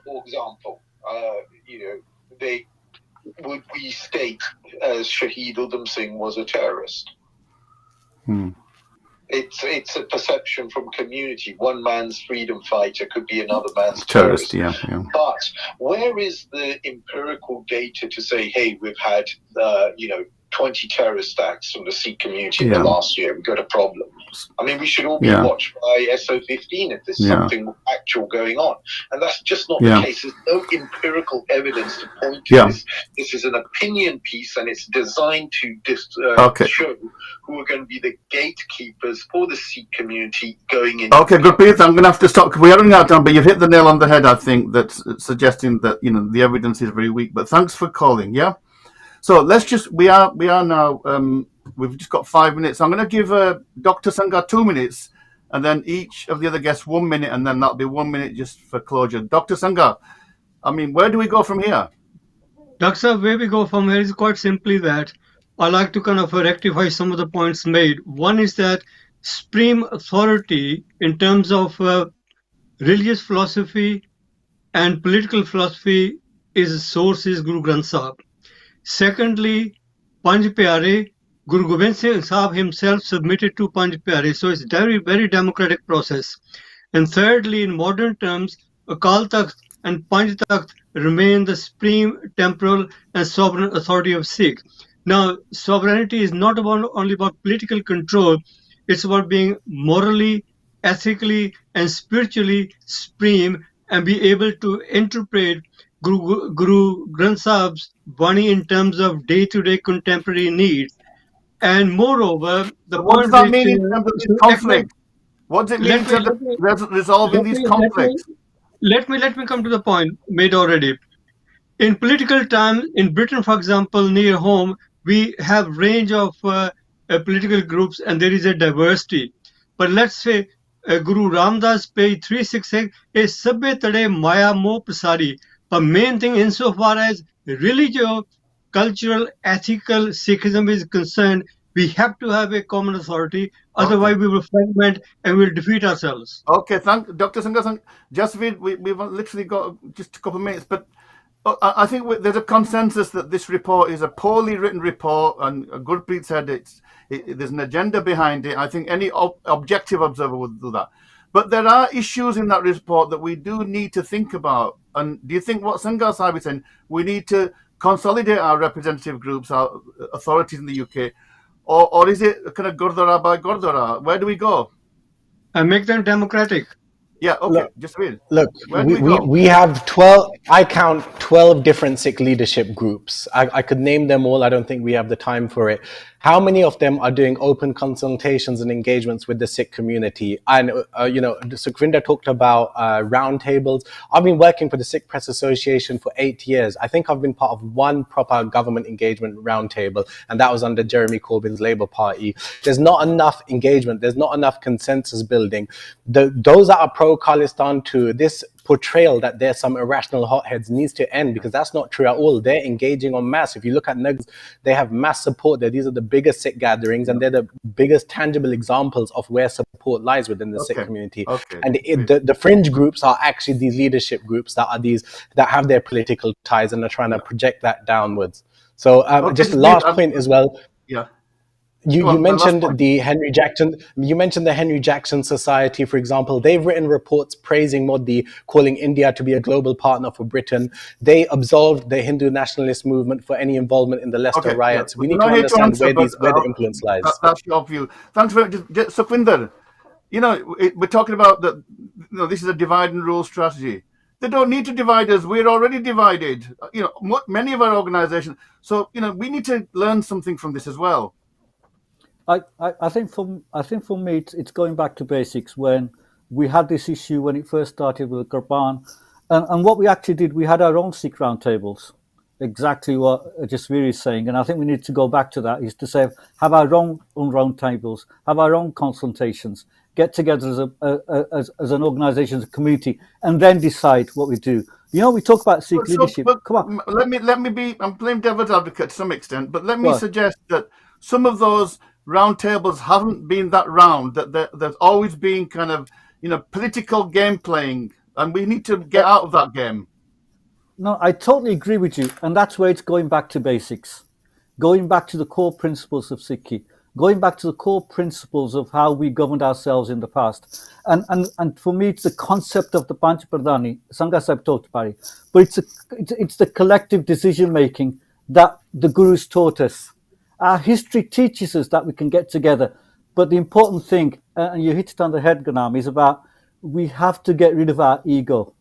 for example, we state as Shahid Udham Singh was a terrorist. It's a perception from community. One man's freedom fighter could be another man's terrorist. Yeah. But where is the empirical data to say, hey, we've had 20 terrorist acts from the Sikh community in the last year? We've got a problem. I mean, we should all be watched by SO15 if there's something actual going on. And that's just not the case. There's no empirical evidence to point to this. This is an opinion piece, and it's designed to show who are going to be the gatekeepers for the Sikh community going in. Okay, Gurpreet, I'm going to have to stop. We are running out of time, but you've hit the nail on the head, I think, that's suggesting that, the evidence is very weak. But thanks for calling, So we are now, we've just got 5 minutes. I'm going to give Dr. Sangha 2 minutes, and then each of the other guests 1 minute, and then that'll be 1 minute just for closure. Dr. Sangha, where do we go from here? Dr. Where we go from here is quite simply that I like to kind of rectify some of the points made. One is that supreme authority in terms of religious philosophy and political philosophy is source is Guru Granth Sahib. Secondly, Panj Pyare, Guru Gobind Singh Sahib himself submitted to Panj Pyare, so it's a very, very democratic process. And thirdly, in modern terms, Akal Takht and Panj Takht remain the supreme temporal and sovereign authority of Sikh. Now, sovereignty is not only about political control, it's about being morally, ethically, and spiritually supreme and be able to interpret Guru Granth Sahib's Bani in terms of day-to-day contemporary needs. And moreover, what does that mean in terms of this conflict? What does it mean in terms of resolving these conflicts? Let me come to the point made already. In political terms, in Britain, for example, near home, we have range of political groups and there is a diversity. But let's say Guru Ramdas page 366 is Sabbe Tade Maya Mo Prasari. The main thing insofar as religious, cultural, ethical Sikhism is concerned, we have to have a common authority. Otherwise, we will fragment and we will defeat ourselves. Okay, thank Dr. Sangha. Jasveer, we've literally got just a couple of minutes, but I think there's a consensus that this report is a poorly written report, and Gurpreet said there's an agenda behind it. I think any objective observer would do that. But there are issues in that report that we do need to think about. And do you think what Sangar Sahib is saying, we need to consolidate our representative groups, our authorities in the UK, or is it kind of Gurdwara by Gurdwara? Where do we go? And make them democratic. Yeah, okay, just wait. Look, Where do we go? we have 12, I count 12 different Sikh leadership groups. I could name them all. I don't think we have the time for it. How many of them are doing open consultations and engagements with the Sikh community? And, Sukhvinder talked about roundtables. I've been working for the Sikh Press Association for 8 years. I think I've been part of one proper government engagement roundtable, and that was under Jeremy Corbyn's Labour Party. There's not enough engagement. There's not enough consensus building. Those that are pro-Khalistan to this portrayal that there's some irrational hotheads needs to end, because that's not true at all. They're engaging en masse. If you look at Nugs, they have mass support there. These are the biggest Sikh gatherings, and they're the biggest tangible examples of where support lies within the Sikh community. And the fringe groups are actually these leadership groups that have their political ties and are trying to project that downwards. So just last point as well. Yeah. You mentioned the Henry Jackson. You mentioned the Henry Jackson Society, for example. They've written reports praising Modi, calling India to be a global partner for Britain. They absolved the Hindu nationalist movement for any involvement in the Leicester riots. We need to understand where the influence lies. That's your view. Thanks very much, Sukhvinder. We're talking about that. This is a divide and rule strategy. They don't need to divide us. We're already divided. Many of our organisations. So we need to learn something from this as well. I think for me it's going back to basics. When we had this issue when it first started with Gurban, and what we actually did, we had our own Sikh roundtables, exactly what Jasveer is saying, and I think we need to go back to that, is to say have our own roundtables, have our own consultations, get together as an organisation, as a community, and then decide what we do. We talk about Sikh leadership. Come on, let me be. I'm playing devil's advocate to some extent, but let me suggest that some of those roundtables haven't been that round, that there's always been kind of political game playing, and we need to get out of that game. No, I totally agree with you, and that's where it's going back to basics, going back to the core principles of Sikhi, going back to the core principles of how we governed ourselves in the past. And for me, it's the concept of the Panch Pradhani. Sangar Sahib talked about it, but it's the collective decision making that the Gurus taught us. Our history teaches us that we can get together. But the important thing, and you hit it on the head, Ghulam, is about we have to get rid of our ego.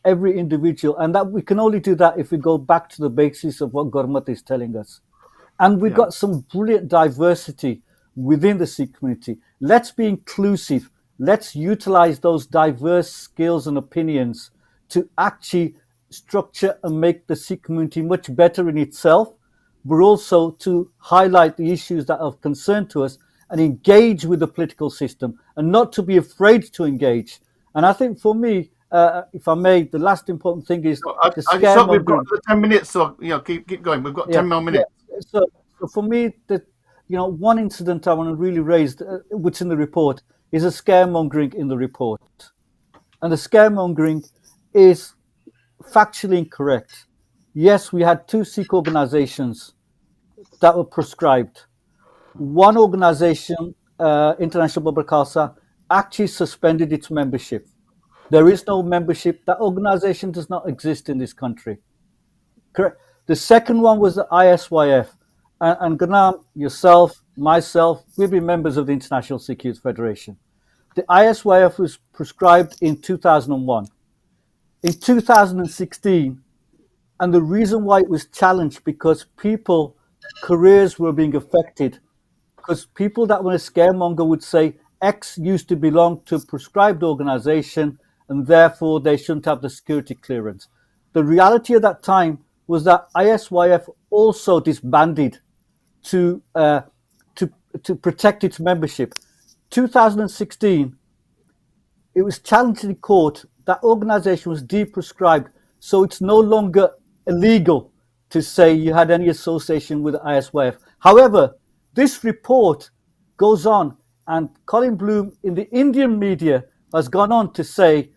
Every individual. And that we can only do that if we go back to the basis of what Gurmat is telling us. And we've got some brilliant diversity within the Sikh community. Let's be inclusive. Let's utilize those diverse skills and opinions to actually structure and make the Sikh community much better in itself, but also to highlight the issues that are of concern to us and engage with the political system, and not to be afraid to engage. And I think for me, if I may, the last important thing is the scare. We've got 10 minutes, so keep going. We've got 10 more minutes. So for me, one incident I want to really raise, which in the report, is a scaremongering in the report, and the scaremongering is factually incorrect. Yes, we had 2 Sikh organizations that were proscribed. One organization, International Babbar Khalsa, actually suspended its membership. There is no membership. That organization does not exist in this country. Correct. The second one was the ISYF. And Ghulam, yourself, myself, we've been members of the International Sikh Youth Federation. The ISYF was proscribed in 2001. In 2016, and the reason why it was challenged, because careers were being affected, because people that were a scaremonger would say X used to belong to a prescribed organization and therefore they shouldn't have the security clearance. The reality at that time was that ISYF also disbanded to protect its membership. 2016, it was challenged in court. That organization was deprescribed, so it's no longer illegal to say you had any association with ISYF. However, this report goes on, and Colin Bloom in the Indian media has gone on to say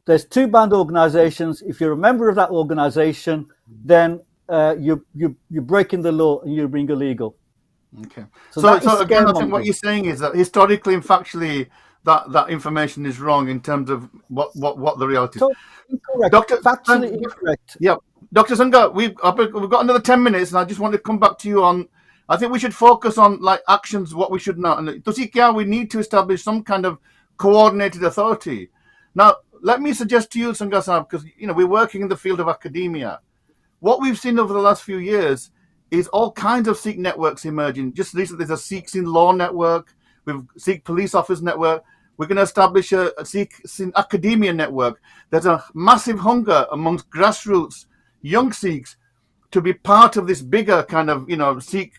there's 2 banned organizations. If you're a member of that organization, then you're breaking the law and you're being illegal. Okay. So again, I think what you're saying is that historically and factually, that information is wrong in terms of what the reality is. So incorrect. Doctor, Factually incorrect. Yeah, Dr. Sangha, we've got another 10 minutes, and I just want to come back to you on. I think we should focus on like actions, what we should know, and we need to establish some kind of coordinated authority. Now, let me suggest to you, Sangha Sahab, because we're working in the field of academia. What we've seen over the last few years is all kinds of Sikh networks emerging. Just recently, there's a Sikhs in Law network, we've Sikh police officers network. We're going to establish a Sikh academia network. There's a massive hunger amongst grassroots young Sikhs to be part of this bigger kind of, Sikh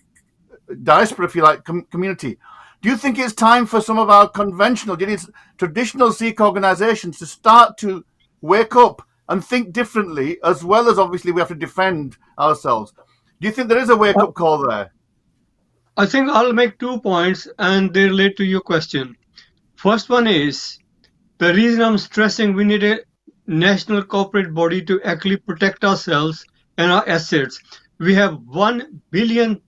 diaspora, if you like, community. Do you think it's time for some of our traditional Sikh organizations to start to wake up and think differently, as well as obviously we have to defend ourselves? Do you think there is a wake-up call there? I think I'll make 2 points, and they relate to your question. First one is, the reason I'm stressing we need a national corporate body to actually protect ourselves and our assets. We have £1 billion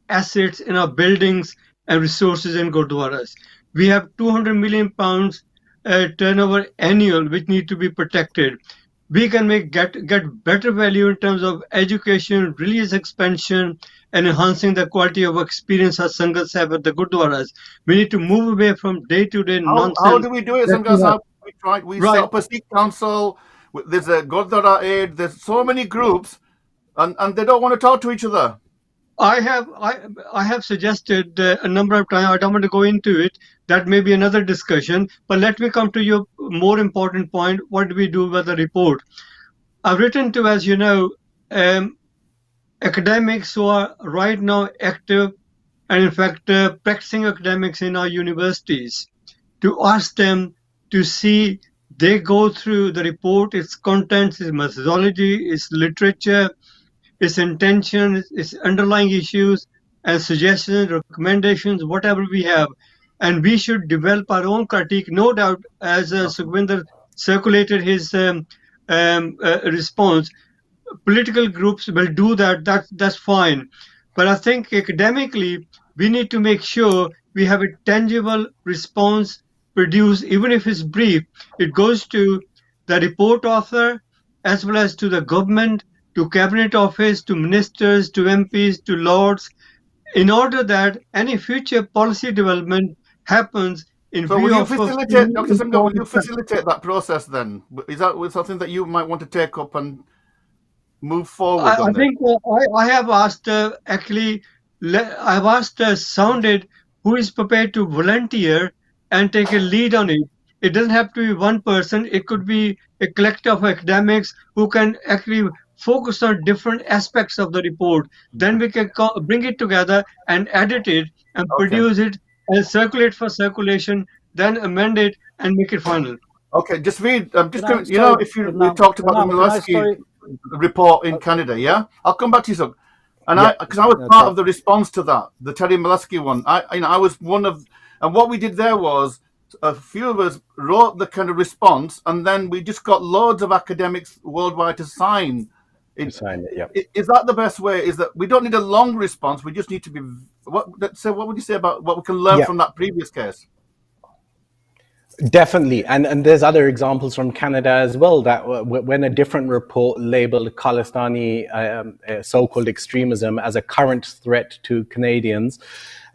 assets in our buildings and resources in Gurdwaras. We have £200 million turnover annual, which need to be protected. We can get better value in terms of education, religious expansion, and enhancing the quality of experience our Sanghas have at the Gurdwaras. We need to move away from day-to-day nonsense. How do we do it, Sangha Sahab? We set up a Sikh council, there's a Gurdwara aid, there's so many groups, and they don't want to talk to each other. I have suggested a number of times, I don't want to go into it, that may be another discussion, but let me come to your more important point. What do we do with the report? I've written to, as you know, academics who are right now active and in fact practicing academics in our universities, to ask them to see, they go through the report, its contents, its methodology, its literature, its intention, its underlying issues, and suggestions, recommendations, whatever we have. And we should develop our own critique, no doubt, as Sukhvinder circulated his response. Political groups will do that, that's fine. But I think academically, we need to make sure we have a tangible response produced, even if it's brief. It goes to the report author, as well as to the government, to Cabinet Office, to ministers, to MPs, to lords, in order that any future policy development happens in so view will you of... facilitate, Dr. Sangha, will you facilitate that process then? Is that something that you might want to take up and move forward on? I think I have asked, I've asked Sounded, who is prepared to volunteer and take a lead on it. It doesn't have to be one person. It could be a collective of academics who can actually focus on different aspects of the report. Then we can bring it together and edit it and produce it and circulate for circulation, then amend it and make it final. Okay, just read. I'm just going. We talked about the Miloski report in Canada. Yeah, I'll come back to you, sir. And because I was part of the response to that, the Terry Miloski one. I was one of, and what we did there was a few of us wrote the kind of response, and then we just got loads of academics worldwide to sign. Is that the best way? Is that we don't need a long response? We just need to be. What would you say about what we can learn from that previous case? Definitely, and there's other examples from Canada as well, that when a different report labeled Khalistani so-called extremism as a current threat to Canadians,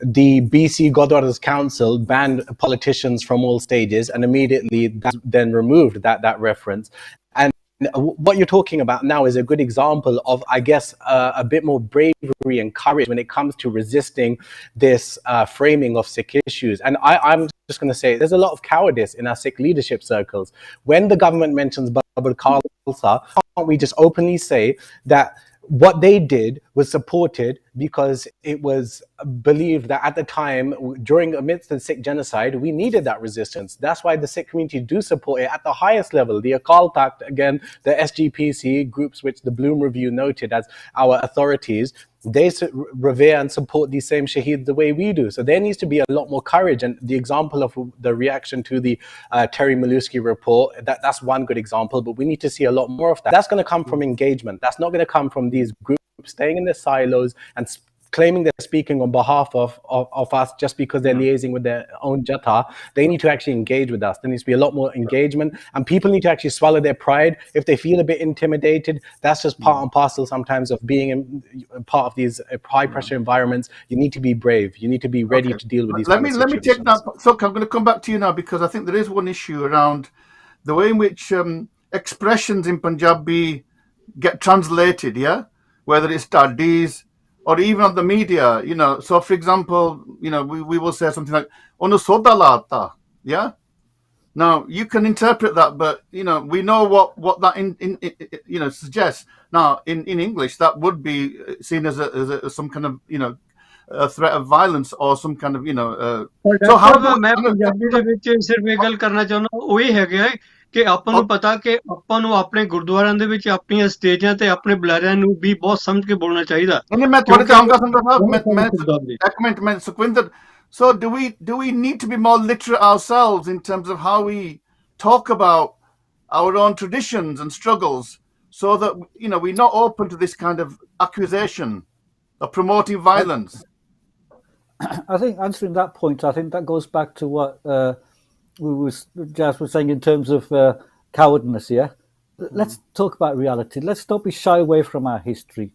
the BC Gurdwaras Council banned politicians from all stages, and immediately then removed that reference. And what you're talking about now is a good example of, I guess, a bit more bravery and courage when it comes to resisting this framing of Sikh issues. And I'm just going to say there's a lot of cowardice in our Sikh leadership circles. When the government mentions Babur Khalsa, can't we just openly say that what they did was supported because it was believed that at the time, amidst the Sikh genocide, we needed that resistance. That's why the Sikh community do support it at the highest level. The Akal Takht, again, the SGPC, groups which the Bloom Review noted as our authorities, they revere and support these same shaheeds the way we do. So there needs to be a lot more courage. And the example of the reaction to the Terry Miloski report, that's one good example, but we need to see a lot more of that. That's going to come from engagement. That's not going to come from these groups staying in their silos and claiming they're speaking on behalf of us just because they're liaising with their own jatha. They need to actually engage with us. There needs to be a lot more engagement, and people need to actually swallow their pride. If they feel a bit intimidated, that's just part and parcel sometimes of being part of these high pressure environments. You need to be brave. You need to be ready to deal with these Let me take that. So I'm going to come back to you now, because I think there is one issue around the way in which expressions in Punjabi get translated, whether it's tadis or even on the media, So, for example, we will say something like "onu soda lata," Now you can interpret that, but we know what that suggests. Now, in English, that would be seen as some kind of a threat of violence or some kind of so how ਮੈਂ ਪੰਜਾਬੀ ਦੇ ਵਿੱਚ ਸਿਰਫ ਇਹ ਗੱਲ ਕਰਨਾ ਚਾਹੁੰਦਾ ਉਹ ਇਹ ਹੈਗਾ ਕਿ ਆਪਾਂ ਨੂੰ ਪਤਾ ਕਿ ਆਪਾਂ ਨੂੰ ਆਪਣੇ ਗੁਰਦੁਆਰਿਆਂ ਦੇ ਵਿੱਚ ਆਪਣੀਆਂ ਸਟੇਜਾਂ ਤੇ ਆਪਣੇ ਬੁਲਾਰਿਆਂ ਨੂੰ ਵੀ ਬਹੁਤ ਸਮਝ ਕੇ ਬੋਲਣਾ ਚਾਹੀਦਾ ਨਹੀਂ ਮੈਂ ਤੁਹਾਡੇ ਤੇ ਆਉਂਗਾ ਇੱਕ ਮਿੰਟ ਮੈਂ Sukhwinder So do we need to be more literate ourselves in terms of how we talk about our own traditions and struggles, so that we're not open to this kind of accusation of promoting violence? I think answering that point, I think that goes back to what Jazz was saying in terms of cowardness. Let's talk about reality. Let's not be shy away from our history.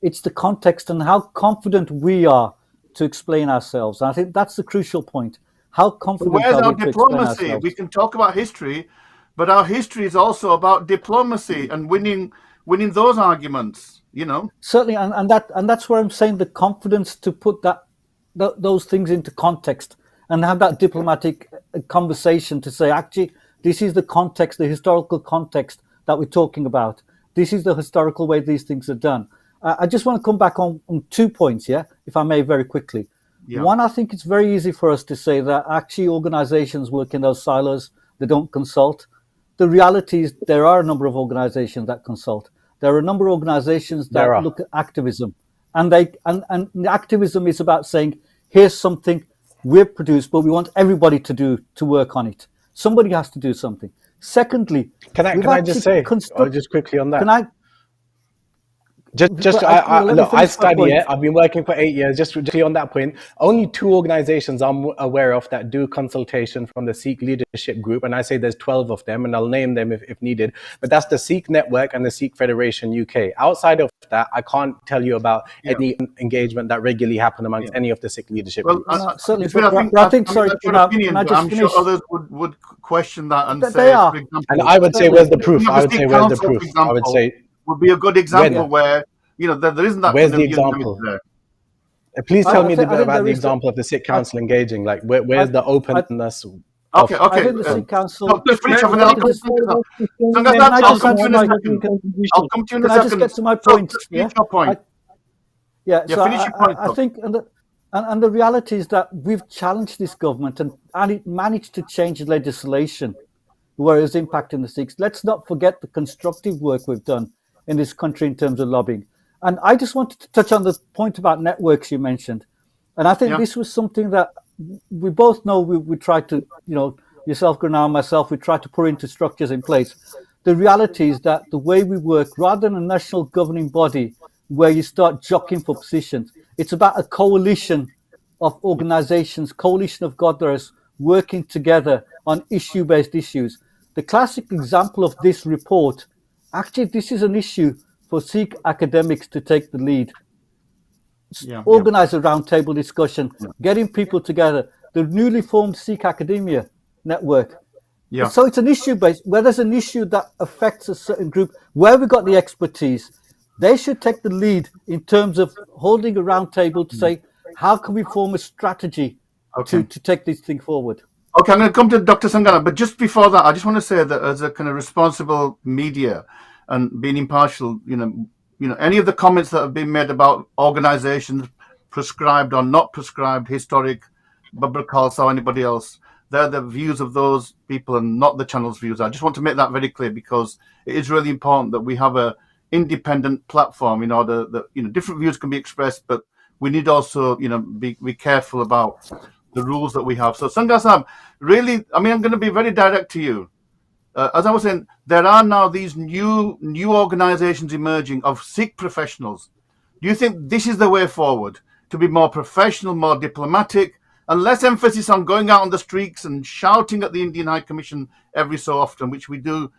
It's the context and how confident we are to explain ourselves. And I think that's the crucial point. How confident where's are our we to diplomacy? explain ourselves? We can talk about history, but our history is also about diplomacy and winning those arguments. Certainly, and that's where I'm saying the confidence to put those things into context and have that diplomatic conversation to say, actually, this is the context, the historical context that we're talking about. This is the historical way these things are done. I just want to come back on 2 points, if I may, very quickly. One, I think it's very easy for us to say that actually organizations work in those silos, they don't consult. The reality is there are a number of organizations that consult. There are a number of organizations that look at activism. And the activism is about saying, here's something we've produced, but we want everybody to work on it. Somebody has to do something. Secondly, can I just say, just quickly on that? Can I? I study it. I've been working for 8 years. Just on that point, only 2 organizations I'm aware of that do consultation from the Sikh leadership group, and I say there's 12 of them, and I'll name them if needed. But that's the Sikh Network and the Sikh Federation UK. Outside of that, I can't tell you about any engagement that regularly happen amongst any of the Sikh leadership groups. Certainly, I think sorry, I'm sure others would question that and say, for example, and I would say, where's the proof? I would say, where's the proof? I would say. Would be a good example where there isn't that. Where's the example? Please tell me about the example of the Sikh Council engaging. Like, where's the openness? Okay. I think the Sikh Council. I'll come to you in a second. Can I just get to my point? Your point. Finish your point. I think, and the reality is that we've challenged this government and it managed to change legislation where it's impacting the Sikhs. Let's not forget the constructive work we've done in this country in terms of lobbying. And I just wanted to touch on the point about networks you mentioned. And I think this was something that we both know we tried to, yourself, Gurnaam, myself, we tried to put into structures in place. The reality is that the way we work, rather than a national governing body where you start jockeying for positions, it's about a coalition of organizations, coalition of Godras working together on issue-based issues. The classic example of this report, actually, this is an issue for Sikh academics to take the lead. Organize a roundtable discussion, getting people together. The newly formed Sikh Academia Network. So it's an issue-based, where there's an issue that affects a certain group, where we got the expertise, they should take the lead in terms of holding a roundtable to say, how can we form a strategy to take this thing forward? Okay, I'm going to come to Dr. Sangana, but just before that, I just want to say that as a kind of responsible media and being impartial, any of the comments that have been made about organizations prescribed or not prescribed, historic, Babur Khalsa or anybody else, they're the views of those people and not the channel's views. I just want to make that very clear, because it is really important that we have a independent platform in order that, different views can be expressed, but we need also, be careful about the rules that we have. So Sangar Sahab, really, I'm going to be very direct to you. As I was saying, there are now these new organizations emerging of Sikh professionals. Do you think this is the way forward, to be more professional, more diplomatic, and less emphasis on going out on the streets and shouting at the Indian High Commission every so often, which we do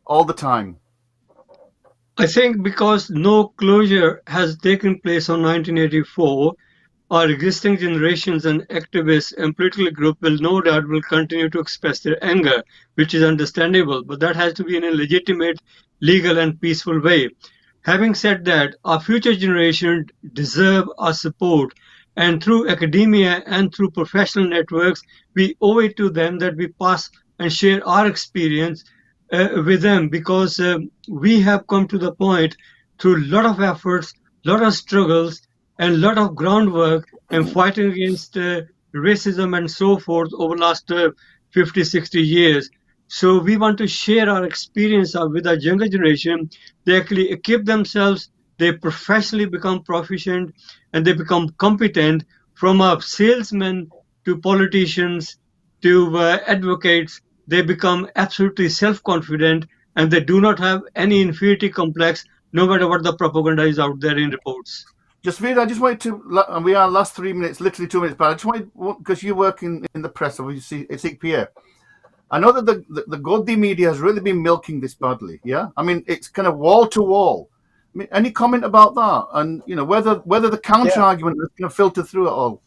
all the time? I think because no closure has taken place on 1984, our existing generations and activists and political groups will no doubt will continue to express their anger, which is understandable, but that has to be in a legitimate, legal and peaceful way. Having said that, our future generation deserve our support, and through academia and through professional networks, we owe it to them that we pass and share our experience with them, because we have come to the point through a lot of efforts, lot of struggles, and a lot of groundwork and fighting against racism and so forth over the last 50, 60 years. So we want to share our experience with our younger generation. They actually equip themselves, they professionally become proficient, and they become competent, from our salesmen to politicians to advocates. They become absolutely self-confident, and they do not have any inferiority complex, no matter what the propaganda is out there in reports. Jasveer, I just wanted to, and we are last 3 minutes, literally 2 minutes, but I just wanted, because you work in the press, obviously, Sikh PA, I know that the Godi media has really been milking this badly, yeah? I mean, it's kind of wall to wall. I mean, any comment about that? And, whether the counter-argument is going to filter through it all?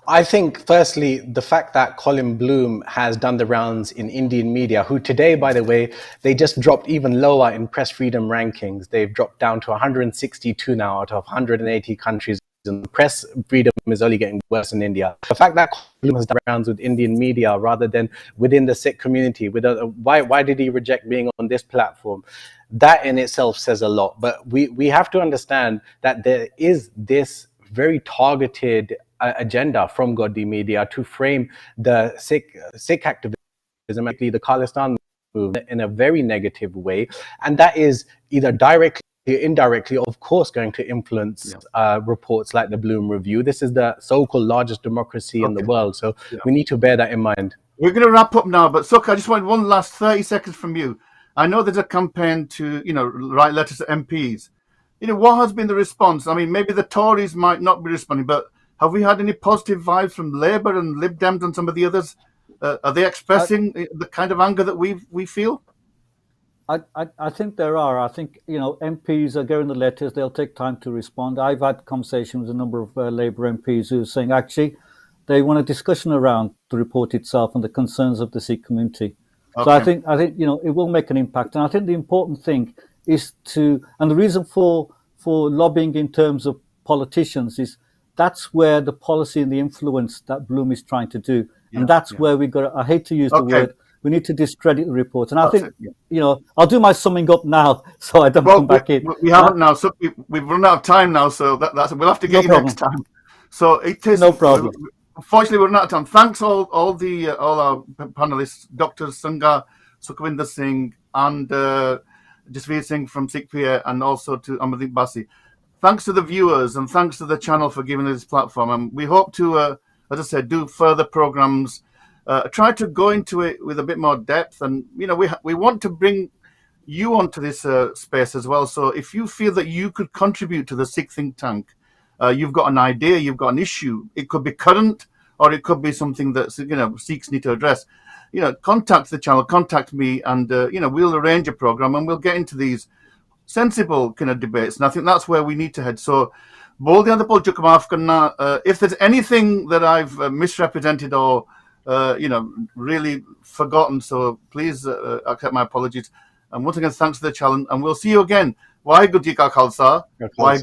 I think, firstly, the fact that Colin Bloom has done the rounds in Indian media, who today, by the way, they just dropped even lower in press freedom rankings. They've dropped down to 162 now out of 180 countries. And press freedom is only getting worse in India. The fact that Colin Bloom has done rounds with Indian media rather than within the Sikh community, why did he reject being on this platform? That in itself says a lot. But we have to understand that there is this very targeted agenda from Godi media to frame the Sikh activism, actually the Khalistan movement, in a very negative way, and that is either directly or indirectly, of course, going to influence reports like the Bloom Review. This is the so-called largest democracy in the world, so we need to bear that in mind. We're going to wrap up now, but Sukh, I just want one last 30 seconds from you. I know there's a campaign to, write letters to MPs. What has been the response? I mean, maybe the Tories might not be responding, but have we had any positive vibes from Labour and Lib Dems and some of the others? Are they expressing the kind of anger that we feel? I think there are. I think, MPs are getting the letters. They'll take time to respond. I've had conversations with a number of Labour MPs who are saying, actually, they want a discussion around the report itself and the concerns of the Sikh community. Okay. So I think it will make an impact. And I think the important thing is and the reason for lobbying in terms of politicians is that's where the policy and the influence that Bloom is trying to do. And that's where we got, I hate to use the word, we need to discredit the report. And I think, I'll do my summing up now so I don't come back in. We haven't now, so we've run out of time now, so that's we'll have to get you next time. So it is no problem. Unfortunately, we're running out of time. Thanks all our panelists, Dr. Sangha, Sukhwinder Singh, and Jasveer Singh from Sikh PA, and also to Amardeep Basi. Thanks to the viewers and thanks to the channel for giving us this platform. And we hope to, as I said, do further programs, try to go into it with a bit more depth. And, we want to bring you onto this space as well. So if you feel that you could contribute to the Sikh think tank, you've got an idea, you've got an issue, it could be current or it could be something that, Sikhs need to address. Contact the channel, contact me, and, we'll arrange a program and we'll get into these sensible kind of debates, and I think that's where we need to head. So, if there's anything that I've misrepresented or really forgotten, so please accept my apologies. And once again, thanks for the challenge, and we'll see you again. Waheguru Ji Ka Khalsa.